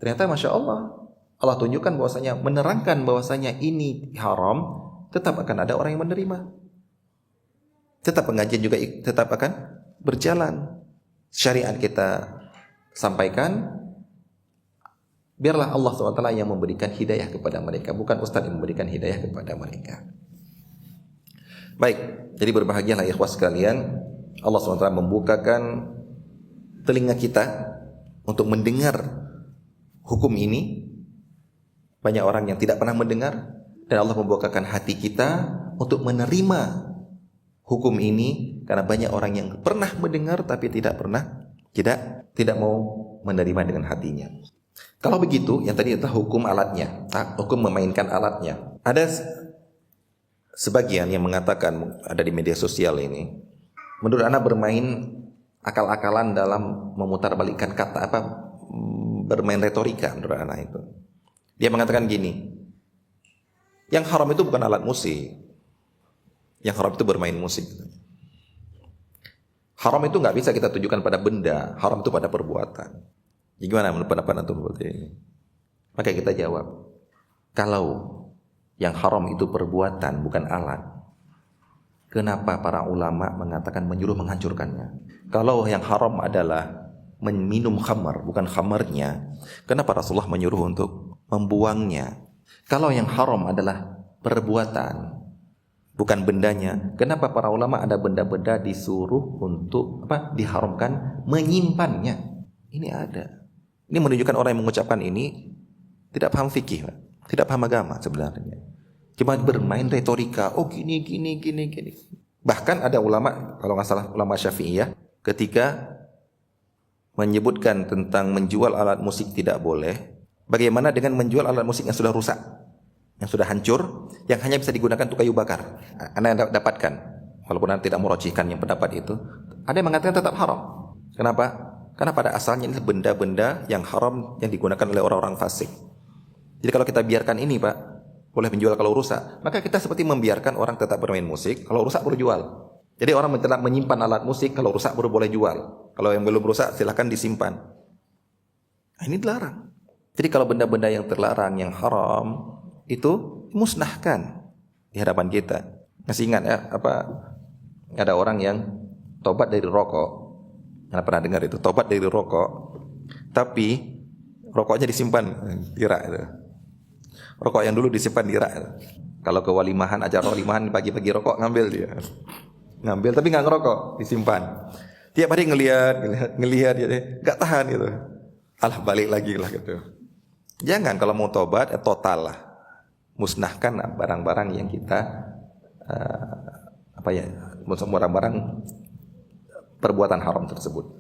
Ternyata masya Allah, Allah tunjukkan bahwasanya, menerangkan bahwasanya ini haram, tetap akan ada orang yang menerima. Tetap pengajian juga tetap akan berjalan. Syariat kita sampaikan, biarlah Allah SWT yang memberikan hidayah kepada mereka, bukan ustaz yang memberikan hidayah kepada mereka. Baik, jadi berbahagialah ikhwah sekalian, Allah SWT membukakan telinga kita untuk mendengar hukum ini. Banyak orang yang tidak pernah mendengar, dan Allah membukakan hati kita untuk menerima hukum ini, karena banyak orang yang pernah mendengar tapi tidak mau menerima dengan hatinya. Kalau begitu, yang tadi adalah hukum alatnya, hukum memainkan alatnya. Ada sebagian yang mengatakan, ada di media sosial ini, menurut anak bermain akal-akalan dalam memutarbalikkan kata, bermain retorika menurut anak itu. Dia mengatakan gini, yang haram itu bukan alat musik, yang haram itu bermain musik. Haram itu nggak bisa kita tunjukkan pada benda, haram itu pada perbuatan. Gimana menurut pendapat antum seperti ini? Maka kita jawab, kalau yang haram itu perbuatan bukan alat, kenapa para ulama mengatakan menyuruh menghancurkannya? Kalau yang haram adalah meminum khamar, bukan khamarnya, kenapa Rasulullah menyuruh untuk membuangnya? Kalau yang haram adalah perbuatan, bukan bendanya, kenapa para ulama ada benda-benda disuruh untuk diharamkan menyimpannya? Ini ada. Ini menunjukkan orang yang mengucapkan ini tidak paham fikih, tidak paham agama sebenarnya. Cuma bermain retorika, gini. Bahkan ada ulama, kalau nggak salah ulama Syafi'iyah, ketika menyebutkan tentang menjual alat musik tidak boleh, bagaimana dengan menjual alat musik yang sudah rusak, yang sudah hancur, yang hanya bisa digunakan untuk kayu bakar? Anda dapatkan, walaupun Anda tidak merojihkan yang pendapat itu, ada yang mengatakan tetap haram. Kenapa? Karena pada asalnya ini benda-benda yang haram yang digunakan oleh orang-orang fasik. Jadi kalau kita biarkan ini, Pak, boleh menjual kalau rusak, maka kita seperti membiarkan orang tetap bermain musik, kalau rusak baru jual. Jadi orang tetap menyimpan alat musik, kalau rusak baru boleh jual. Kalau yang belum rusak silakan disimpan. Nah, ini dilarang. Jadi kalau benda-benda yang terlarang, yang haram, itu musnahkan di hadapan kita. Masih ingat ya, ada orang yang tobat dari rokok. Anda pernah dengar itu, tobat dari rokok, tapi rokoknya disimpan di rak itu. Rokok yang dulu disimpan di rak. Kalau ke walimahan, acara walimahan pagi-pagi rokok ngambil dia. Ngambil tapi nggak ngerokok, disimpan. Tiap hari ngelihat dia, nggak tahan gitu. Alah balik lagi lah gitu. Jangan, kalau mau tobat total lah. Musnahkan barang-barang yang kita barang-barang perbuatan haram tersebut.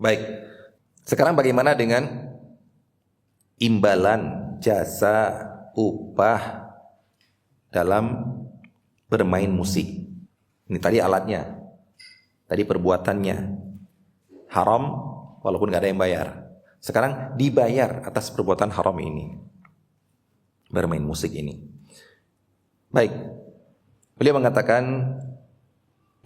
Baik. Sekarang bagaimana dengan imbalan jasa upah dalam bermain musik? Ini tadi alatnya, tadi perbuatannya haram walaupun nggak ada yang bayar. Sekarang dibayar atas perbuatan haram ini, bermain musik ini. Baik, beliau mengatakan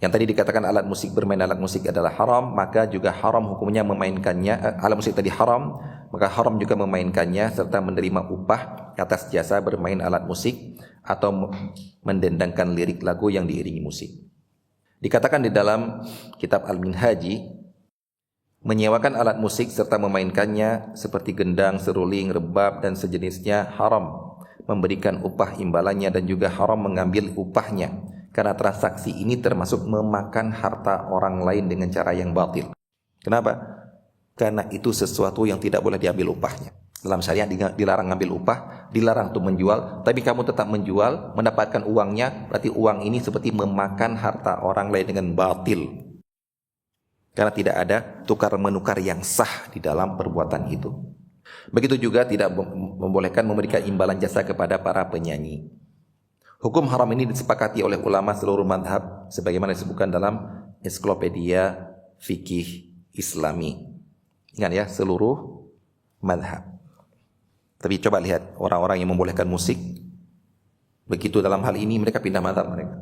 yang tadi dikatakan alat musik, bermain alat musik adalah haram, maka juga haram hukumnya memainkannya. Alat musik tadi haram, maka haram juga memainkannya serta menerima upah atas jasa bermain alat musik atau mendendangkan lirik lagu yang diiringi musik. Dikatakan di dalam kitab Al-Minhaji, menyewakan alat musik serta memainkannya seperti gendang, seruling, rebab dan sejenisnya haram memberikan upah imbalannya, dan juga haram mengambil upahnya, karena transaksi ini termasuk memakan harta orang lain dengan cara yang batil. Kenapa? Karena itu sesuatu yang tidak boleh diambil upahnya. Dalam syariat dilarang ngambil upah, dilarang untuk menjual, tapi kamu tetap menjual, mendapatkan uangnya, berarti uang ini seperti memakan harta orang lain dengan batil. Karena tidak ada tukar-menukar yang sah di dalam perbuatan itu. Begitu juga tidak membolehkan memberikan imbalan jasa kepada para penyanyi. Hukum haram ini disepakati oleh ulama seluruh madhab, sebagaimana disebutkan dalam Ensiklopedia Fikih Islami. Ingat ya, seluruh madhab. Tapi coba lihat orang-orang yang membolehkan musik, begitu dalam hal ini mereka pindah madhab mereka.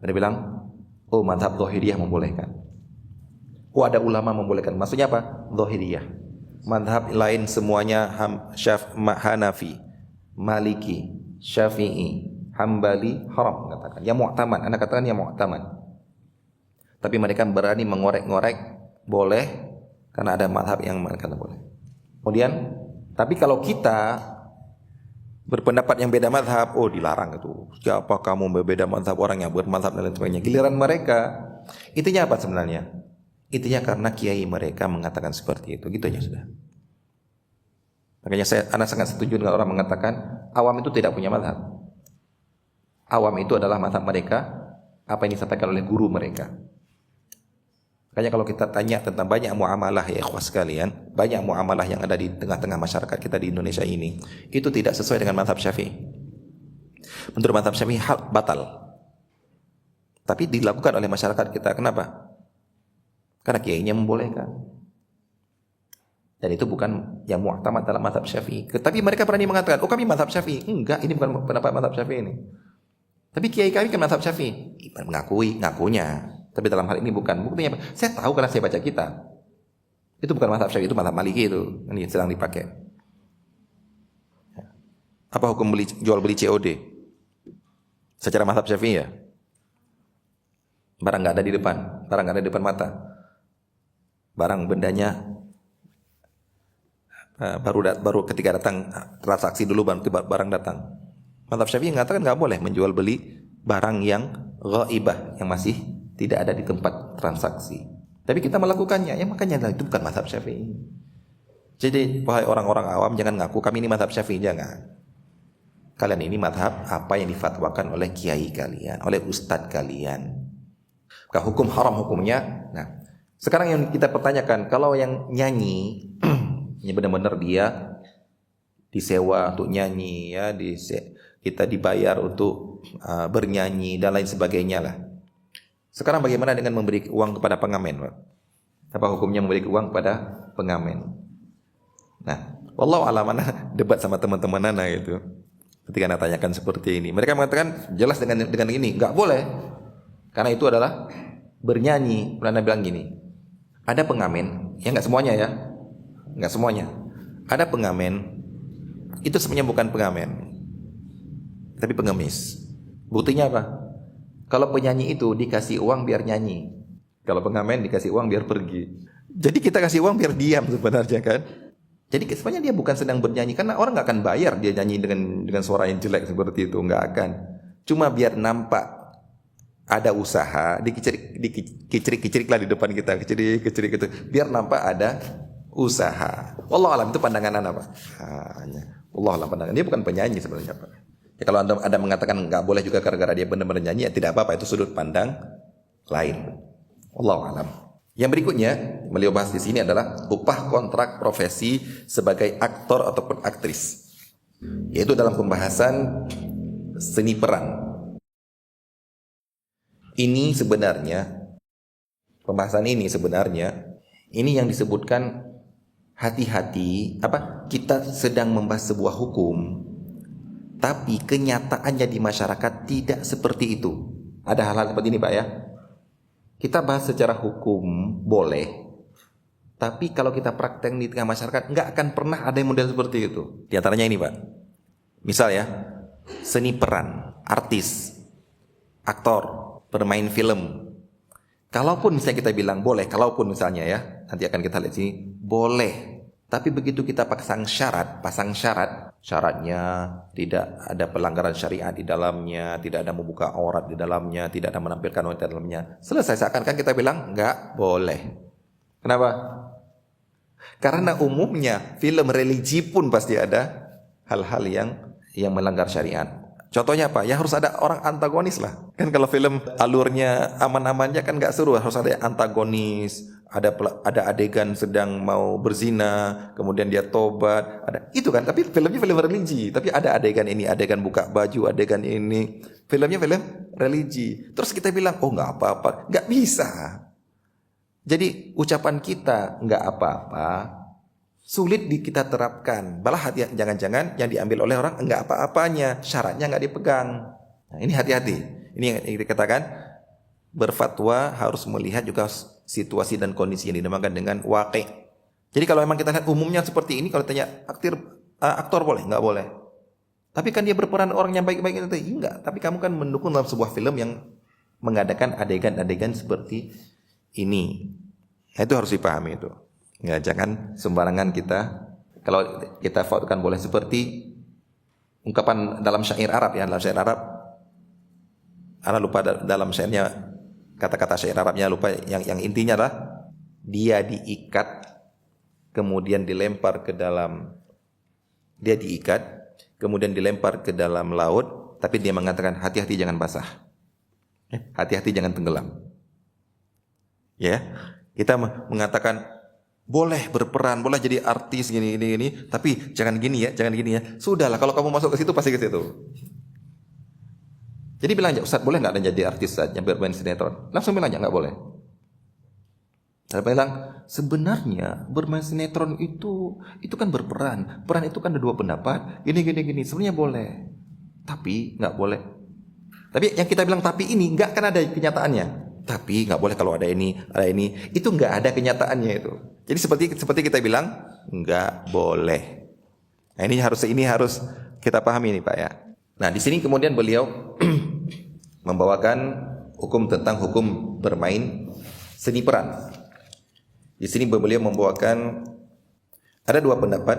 Mereka bilang, oh madhab Zahiriyah membolehkan. Oh ada ulama membolehkan. Maksudnya apa? Zahiriyah. Madhab lain semuanya Hanafi, Maliki, Syafi'i, Hambali haram katakan. Ya mu'taman, Anda katakan ya mu'taman. Tapi mereka berani mengorek-ngorek boleh karena ada madhab yang mereka boleh. Kemudian tapi kalau kita berpendapat yang beda madhab, oh dilarang itu. Siapa kamu berbeda madhab, orang yang bermadhab dan lain sebagainya. Giliran mereka, intinya apa sebenarnya? Intinya karena kiai mereka mengatakan seperti itu. Gitu aja sudah. Makanya Anda sangat setuju dengan orang mengatakan awam itu tidak punya madhab. Awam itu adalah madhab mereka, apa yang disampaikan oleh guru mereka. Makanya kalau kita tanya tentang banyak muamalah ya ikhwas sekalian, banyak muamalah yang ada di tengah-tengah masyarakat kita di Indonesia ini, itu tidak sesuai dengan mazhab Syafi'i. Menurut mazhab Syafi'i hal batal. Tapi dilakukan oleh masyarakat kita. Kenapa? Karena kiainya membolehkan. Dan itu bukan yang mu'tamad dalam mazhab Syafi'i. Tapi mereka berani mengatakan, oh kami mazhab Syafi'i. Enggak, ini bukan pendapat mazhab Syafi'i ini. Tapi kiai kami kan mazhab Syafi'i. Ngakunya. Tapi dalam hal ini bukan. Buktinya apa? Saya tahu karena saya baca kitab. Itu bukan mazhab Syafi'i, itu mazhab Maliki itu. Ini sedang dipakai. Apa hukum jual beli COD? Secara mazhab Syafi'i ya? Barang enggak ada di depan, barang enggak ada di depan mata. Barang bendanya baru ketika datang transaksi dulu baru barang datang. Mazhab Syafi'i mengatakan enggak boleh menjual beli barang yang ghaibah, yang masih tidak ada di tempat transaksi. Tapi kita melakukannya, ya makanya itu bukan mazhab Syafi'i. Jadi wahai orang-orang awam jangan ngaku kami ini mazhab Syafi'i, jangan. Kalian ini mazhab apa yang difatwakan oleh kiai kalian, oleh ustadz kalian. Maka hukum haram hukumnya. Nah, sekarang yang kita pertanyakan, kalau yang nyanyi, ini benar-benar dia disewa untuk nyanyi, ya, kita dibayar untuk bernyanyi dan lain sebagainya lah. Sekarang bagaimana dengan memberi uang kepada pengamen, Pak? Apa hukumnya memberi uang kepada pengamen? Nah, wallahu a'lam, debat sama teman-teman Nana itu. Ketika Nana tanyakan seperti ini, mereka mengatakan jelas dengan ini, enggak boleh. Karena itu adalah bernyanyi. Nana bilang gini, ada pengamen, ya enggak semuanya ya. Enggak semuanya. Ada pengamen, itu sebenarnya bukan pengamen, tapi pengemis. Buktinya apa? Kalau penyanyi itu dikasih uang biar nyanyi, kalau pengamen dikasih uang biar pergi. Jadi kita kasih uang biar diam sebenarnya kan. Jadi sebenarnya dia bukan sedang bernyanyi, karena orang nggak akan bayar dia nyanyi dengan suara yang jelek seperti itu, nggak akan. Cuma biar nampak ada usaha, dikicirik-kicirik lah di depan kita, kicirik gitu, biar nampak ada usaha. Wallahu alam, itu pandangan Anda, Pak. Wallahu alam pandangan. Dia bukan penyanyi sebenarnya, Pak. Ya, kalau Anda mengatakan nggak boleh juga gara-gara dia benar-benar nyanyi, ya tidak apa-apa, itu sudut pandang lain. Wallahu alam. Yang berikutnya beliau bahas di sini adalah upah kontrak profesi sebagai aktor ataupun aktris, yaitu dalam pembahasan seni peran. Ini sebenarnya pembahasan ini yang disebutkan hati-hati, kita sedang membahas sebuah hukum, tapi kenyataannya di masyarakat tidak seperti itu. Ada hal-hal seperti ini, Pak, ya. Kita bahas secara hukum boleh, tapi kalau kita praktek di tengah masyarakat nggak akan pernah ada yang model seperti itu. Di antaranya ini, Pak. Misal ya, seni peran, artis, aktor, bermain film. Kalaupun misalnya kita bilang boleh, kalaupun misalnya ya, nanti akan kita lihat sini, boleh. Tapi begitu kita pasang syarat, syaratnya tidak ada pelanggaran syariat di dalamnya, tidak ada membuka aurat di dalamnya, tidak ada menampilkan wanita di dalamnya. Selesai, seakan-akan kita bilang enggak boleh. Kenapa? Karena umumnya film religi pun pasti ada hal-hal yang melanggar syariat. Contohnya apa? Ya harus ada orang antagonis lah. Kan kalau film alurnya aman-amannya kan nggak seru, harus ada antagonis, ada adegan sedang mau berzina, kemudian dia tobat, ada itu kan. Tapi filmnya film religi, tapi ada adegan ini, adegan buka baju, adegan ini. Filmnya film religi. Terus kita bilang, oh nggak apa-apa, nggak bisa. Jadi ucapan kita nggak apa-apa sulit kita terapkan. Malah jangan-jangan yang diambil oleh orang enggak apa-apanya, syaratnya enggak dipegang. Nah, ini hati-hati. Ini yang dikatakan berfatwa harus melihat juga situasi dan kondisi yang dinamakan dengan waqi'. Jadi kalau memang kita lihat umumnya seperti ini, kalau tanya aktor boleh, enggak boleh. Tapi kan dia berperan orang yang baik-baik itu enggak. Tapi kamu kan mendukung dalam sebuah film yang mengadakan adegan-adegan seperti ini. Nah, itu harus dipahami itu. Ya, jangan sembarangan kalau kita fatwakan boleh seperti ungkapan dalam syair Arab ya, dalam syair Arab. Ana lupa dalam syairnya kata-kata syair Arabnya lupa, yang intinya adalah dia diikat kemudian dilempar ke dalam laut, tapi dia mengatakan hati-hati jangan basah. Hati-hati jangan tenggelam. Ya. Kita mengatakan boleh berperan, boleh jadi artis gini, tapi jangan gini ya. Sudahlah, kalau kamu masuk ke situ pasti ke situ. Jadi bilang aja, Ustaz boleh nggak ada jadi artis saja bermain sinetron? Langsung bilang aja nggak boleh. Saya bilang sebenarnya bermain sinetron itu kan berperan. Peran itu kan ada dua pendapat. Gini. Sebenarnya boleh, tapi nggak boleh. Tapi yang kita bilang tapi ini nggak kan ada kenyataannya. Tapi nggak boleh kalau ada ini. Itu nggak ada kenyataannya itu. Jadi seperti kita bilang nggak boleh. Nah, ini harus kita pahami ini Pak ya. Nah di sini kemudian beliau membawakan hukum tentang hukum bermain seni peran. Di sini beliau membawakan ada dua pendapat.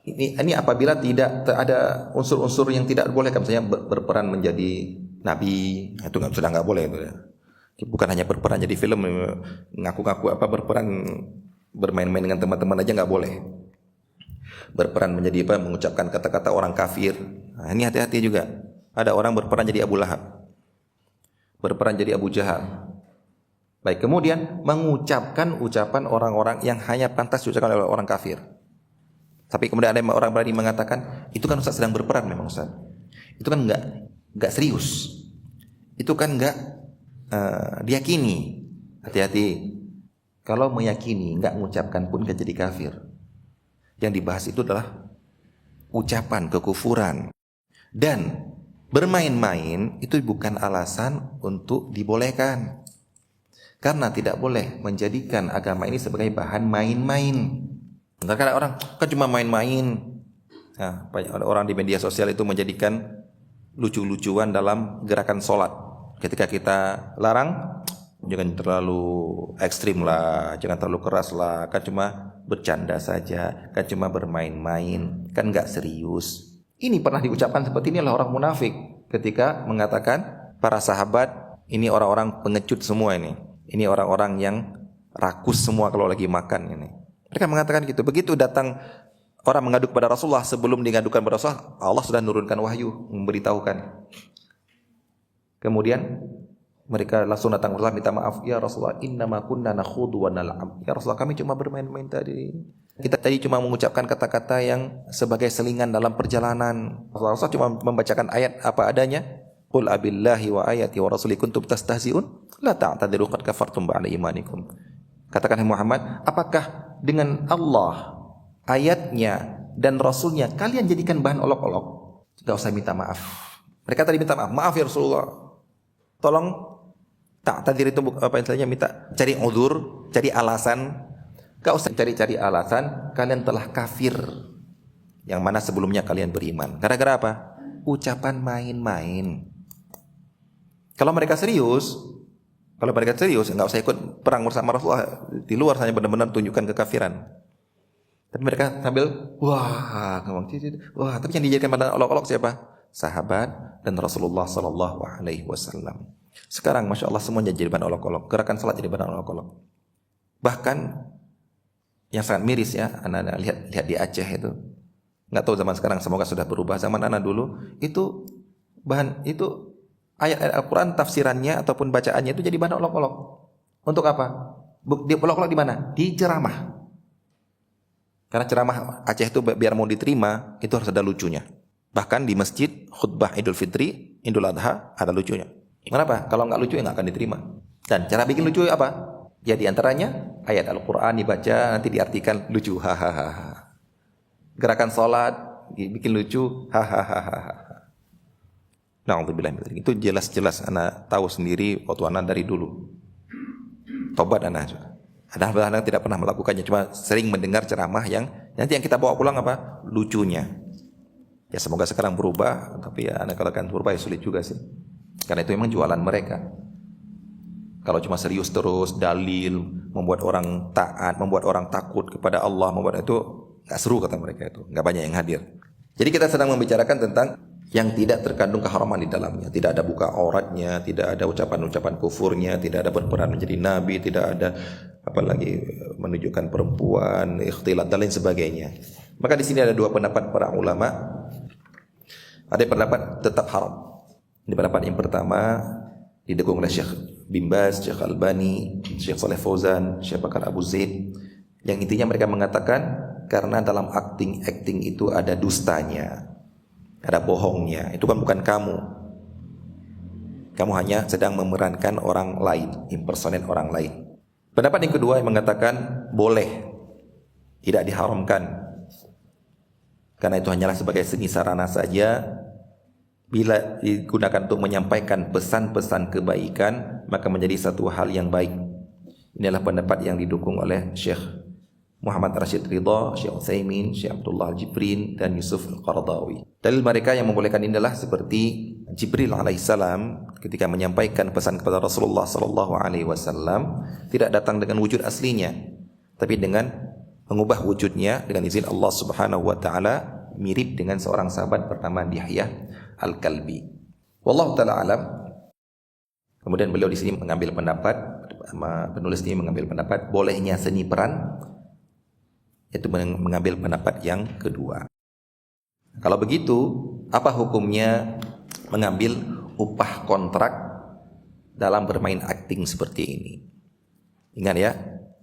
Ini apabila tidak ada unsur-unsur yang tidak boleh, misalnya berperan menjadi nabi, itu sudah nggak boleh itu ya. Bukan hanya berperan jadi film, ngaku-ngaku berperan bermain-main dengan teman-teman aja nggak boleh. Berperan menjadi mengucapkan kata-kata orang kafir. Nah, ini hati-hati juga. Ada orang berperan jadi Abu Lahab, berperan jadi Abu Jahal. Baik, kemudian mengucapkan ucapan orang-orang yang hanya pantas diucapkan oleh orang kafir. Tapi kemudian ada orang berani mengatakan, itu kan Ustaz sedang berperan memang Ustaz. Itu kan nggak serius. Itu kan nggak diyakini. Hati-hati. Kalau meyakini nggak mengucapkan pun kan jadi kafir. Yang dibahas itu adalah ucapan kekufuran. Dan bermain-main itu bukan alasan untuk dibolehkan. Karena tidak boleh menjadikan agama ini sebagai bahan main-main. Karena orang kan cuma main-main. Nah, orang di media sosial itu menjadikan lucu-lucuan dalam gerakan sholat. Ketika kita larang, jangan terlalu ekstrim lah, jangan terlalu keras lah, kan cuma bercanda saja, kan cuma bermain-main, kan nggak serius. Ini pernah diucapkan seperti ini oleh orang munafik ketika mengatakan para sahabat ini orang-orang pengecut semua ini orang-orang yang rakus semua kalau lagi makan ini. Mereka mengatakan gitu. Begitu datang orang mengadu kepada Rasulullah, sebelum digadukan kepada Rasulullah, Allah sudah menurunkan wahyu memberitahukan. Kemudian mereka langsung datang ke Rasulullah minta maaf, ya Rasulullah, innama kunna nakhudu wa nal'ab. Ya Rasulullah, kami cuma bermain-main tadi. Kita tadi cuma mengucapkan kata-kata yang sebagai selingan dalam perjalanan. Rasulullah cuma membacakan ayat apa adanya. Qul abillahi wa ayati wa rasuli kuntum tastahzi'un la ta'tadiru qad kafartum ba'da imanikum. Katakan Muhammad, apakah dengan Allah, ayatnya dan Rasulnya kalian jadikan bahan olok-olok? Gak usah minta maaf. Mereka tadi minta maaf, maaf ya Rasulullah, tolong ta'tadir itu apa istilahnya, minta cari udzur, cari alasan. Gak usah cari-cari alasan, kalian telah kafir yang mana sebelumnya kalian beriman. Gara-gara apa? Ucapan main-main. Kalau mereka serius nggak usah ikut perang bersama Rasulullah. Di luar hanya benar-benar tunjukkan kekafiran. Tapi mereka sambil tapi yang dijadikan pada olok-olok siapa? Sahabat dan Rasulullah Sallallahu Alaihi Wasallam. Sekarang masya Allah semuanya jadi bahan olok-olok. Gerakan salat jadi bahan olok-olok. Bahkan yang sangat miris ya. Anak-anak lihat di Aceh itu. Nggak tahu zaman sekarang, semoga sudah berubah. Zaman anak dulu itu ayat-ayat Al-Quran tafsirannya ataupun bacaannya itu jadi bahan olok-olok. Untuk apa? Di olok-olok di mana? Di ceramah. Karena ceramah Aceh itu biar mau diterima itu harus ada lucunya. Bahkan di masjid khutbah Idul Fitri, Idul Adha ada lucunya. Kenapa? Kalau nggak lucu ya nggak akan diterima. Dan cara bikin lucu apa? Ya diantaranya ayat Al-Quran dibaca nanti diartikan lucu, hahaha. Gerakan sholat bikin lucu, hahaha. Na'udzubillah min dzalik. Itu jelas-jelas anak tahu sendiri waktu anak dari dulu. Tobat anak juga. Anak tidak pernah melakukannya, cuma sering mendengar ceramah yang nanti yang kita bawa pulang apa? Lucunya. Ya semoga sekarang berubah, tapi ya anak kalau akan berubah ya sulit juga sih. Karena itu memang jualan mereka. Kalau cuma serius terus, dalil, membuat orang taat, membuat orang takut kepada Allah, membuat itu nggak seru kata mereka itu, nggak banyak yang hadir. Jadi kita sedang membicarakan tentang yang tidak terkandung keharaman di dalamnya. Tidak ada buka auratnya, tidak ada ucapan-ucapan kufurnya, tidak ada berperan menjadi nabi, tidak ada apalagi menunjukkan perempuan, ikhtilat dan lain sebagainya. Maka di sini ada dua pendapat para ulama. Ada pendapat tetap haram. Ini pendapat yang pertama didukung oleh Syekh Bin Baz, Syekh Albani, Syekh Saleh Fauzan, Syekh Bakar Abu Zaid. Yang intinya mereka mengatakan karena dalam acting itu ada dustanya, ada bohongnya. Itu kan bukan kamu. Kamu hanya sedang memerankan orang lain, impersonate orang lain. Pendapat yang kedua yang mengatakan boleh, tidak diharamkan. Karena itu hanyalah sebagai seni sarana saja. Bila digunakan untuk menyampaikan pesan-pesan kebaikan, maka menjadi satu hal yang baik. Inilah pendapat yang didukung oleh Syekh Muhammad Rashid Ridha, Syekh Utsaimin, Syekh Abdullah Al-Jibrin dan Yusuf Al-Qaradawi. Dalil mereka yang membolehkan ini adalah seperti Jibril alaihissalam ketika menyampaikan pesan kepada Rasulullah sallallahu alaihi wasallam tidak datang dengan wujud aslinya, tapi dengan mengubah wujudnya dengan izin Allah Subhanahu wa taala mirip dengan seorang sahabat bernama Dihya Al-Kalbi. Wallahu taala alam. Kemudian beliau di sini mengambil pendapat, penulis ini mengambil pendapat bolehnya seni peran, yaitu mengambil pendapat yang kedua. Kalau begitu, apa hukumnya mengambil upah kontrak dalam bermain akting seperti ini? Ingat ya,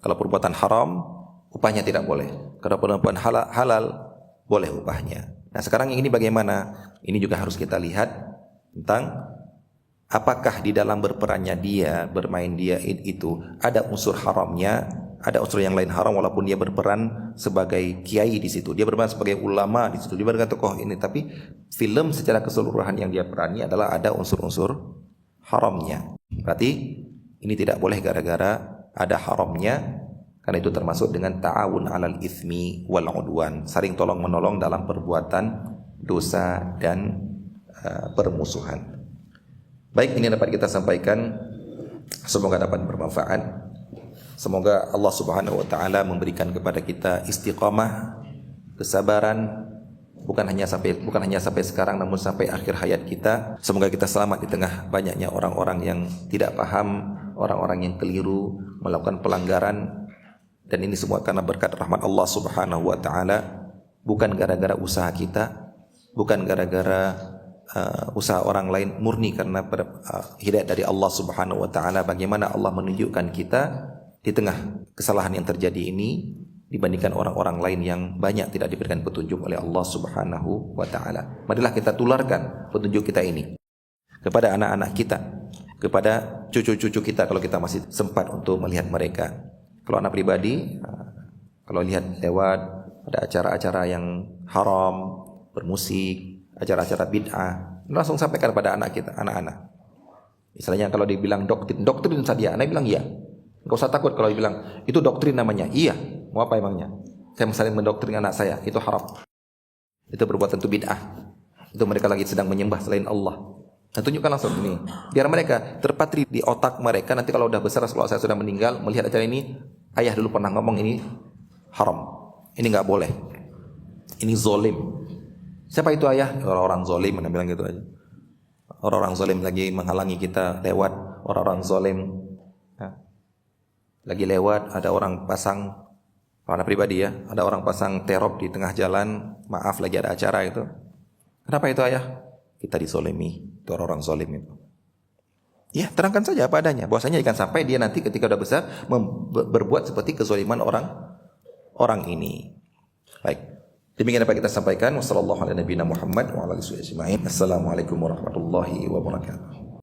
kalau perbuatan haram, upahnya tidak boleh. Kalau perbuatan halal, boleh upahnya. Nah sekarang ini bagaimana? Ini juga harus kita lihat tentang apakah di dalam berperannya dia, bermain dia itu ada unsur haramnya, ada unsur yang lain haram walaupun dia berperan sebagai kiai di situ, dia berperan sebagai ulama di situ, dia berperan tokoh ini, tapi film secara keseluruhan yang dia perani adalah ada unsur-unsur haramnya. Berarti ini tidak boleh gara-gara ada haramnya. Karena itu termasuk dengan ta'awun 'alal itsmi wal 'udwan, saling tolong-menolong dalam perbuatan dosa dan permusuhan. Baik, ini dapat kita sampaikan, semoga dapat bermanfaat. Semoga Allah Subhanahu wa taala memberikan kepada kita istiqamah, kesabaran, bukan hanya sampai sekarang namun sampai akhir hayat kita. Semoga kita selamat di tengah banyaknya orang-orang yang tidak paham, orang-orang yang keliru, melakukan pelanggaran. Dan ini semua karena berkat rahmat Allah Subhanahu wa taala, bukan gara-gara usaha kita, bukan gara-gara usaha orang lain, murni karena hidayah dari Allah Subhanahu wa taala. Bagaimana Allah menunjukkan kita di tengah kesalahan yang terjadi ini dibandingkan orang-orang lain yang banyak tidak diberikan petunjuk oleh Allah Subhanahu wa taala. Marilah kita tularkan petunjuk kita ini kepada anak-anak kita, kepada cucu-cucu kita kalau kita masih sempat untuk melihat mereka. Kalau anak pribadi, kalau lihat lewat ada acara-acara yang haram, bermusik, acara-acara bid'ah, langsung sampaikan kepada anak kita, anak-anak. Misalnya kalau dibilang doktrin saja, anak bilang iya. Enggak usah takut kalau dibilang itu doktrin namanya. Iya, mau apa emangnya? Saya misalnya mendoktrin anak saya, itu haram. Itu perbuatan itu bid'ah. Itu mereka lagi sedang menyembah selain Allah. Nah, tunjukkan langsung ini. Biar mereka terpatri di otak mereka. Nanti kalau udah besar, kalau saya sudah meninggal, melihat acara ini, ayah dulu pernah ngomong ini haram. Ini nggak boleh. Ini zolim. Siapa itu ayah? Orang-orang zolim, mana bilang gitu aja. Orang-orang zolim lagi menghalangi kita lewat. Orang-orang zolim lagi lewat, ada orang pasang Karena pribadi ya, ada orang pasang terop di tengah jalan, maaf lagi ada acara itu. Kenapa itu ayah? Kita disolimi, itu orang-orang zolim itu. Ya, terangkan saja apa adanya. Bahwasanya jangan sampai dia nanti ketika udah besar berbuat seperti kezoliman orang ini. Baik. Demikian apa kita sampaikan. Wassalamualaikum warahmatullahi wabarakatuh.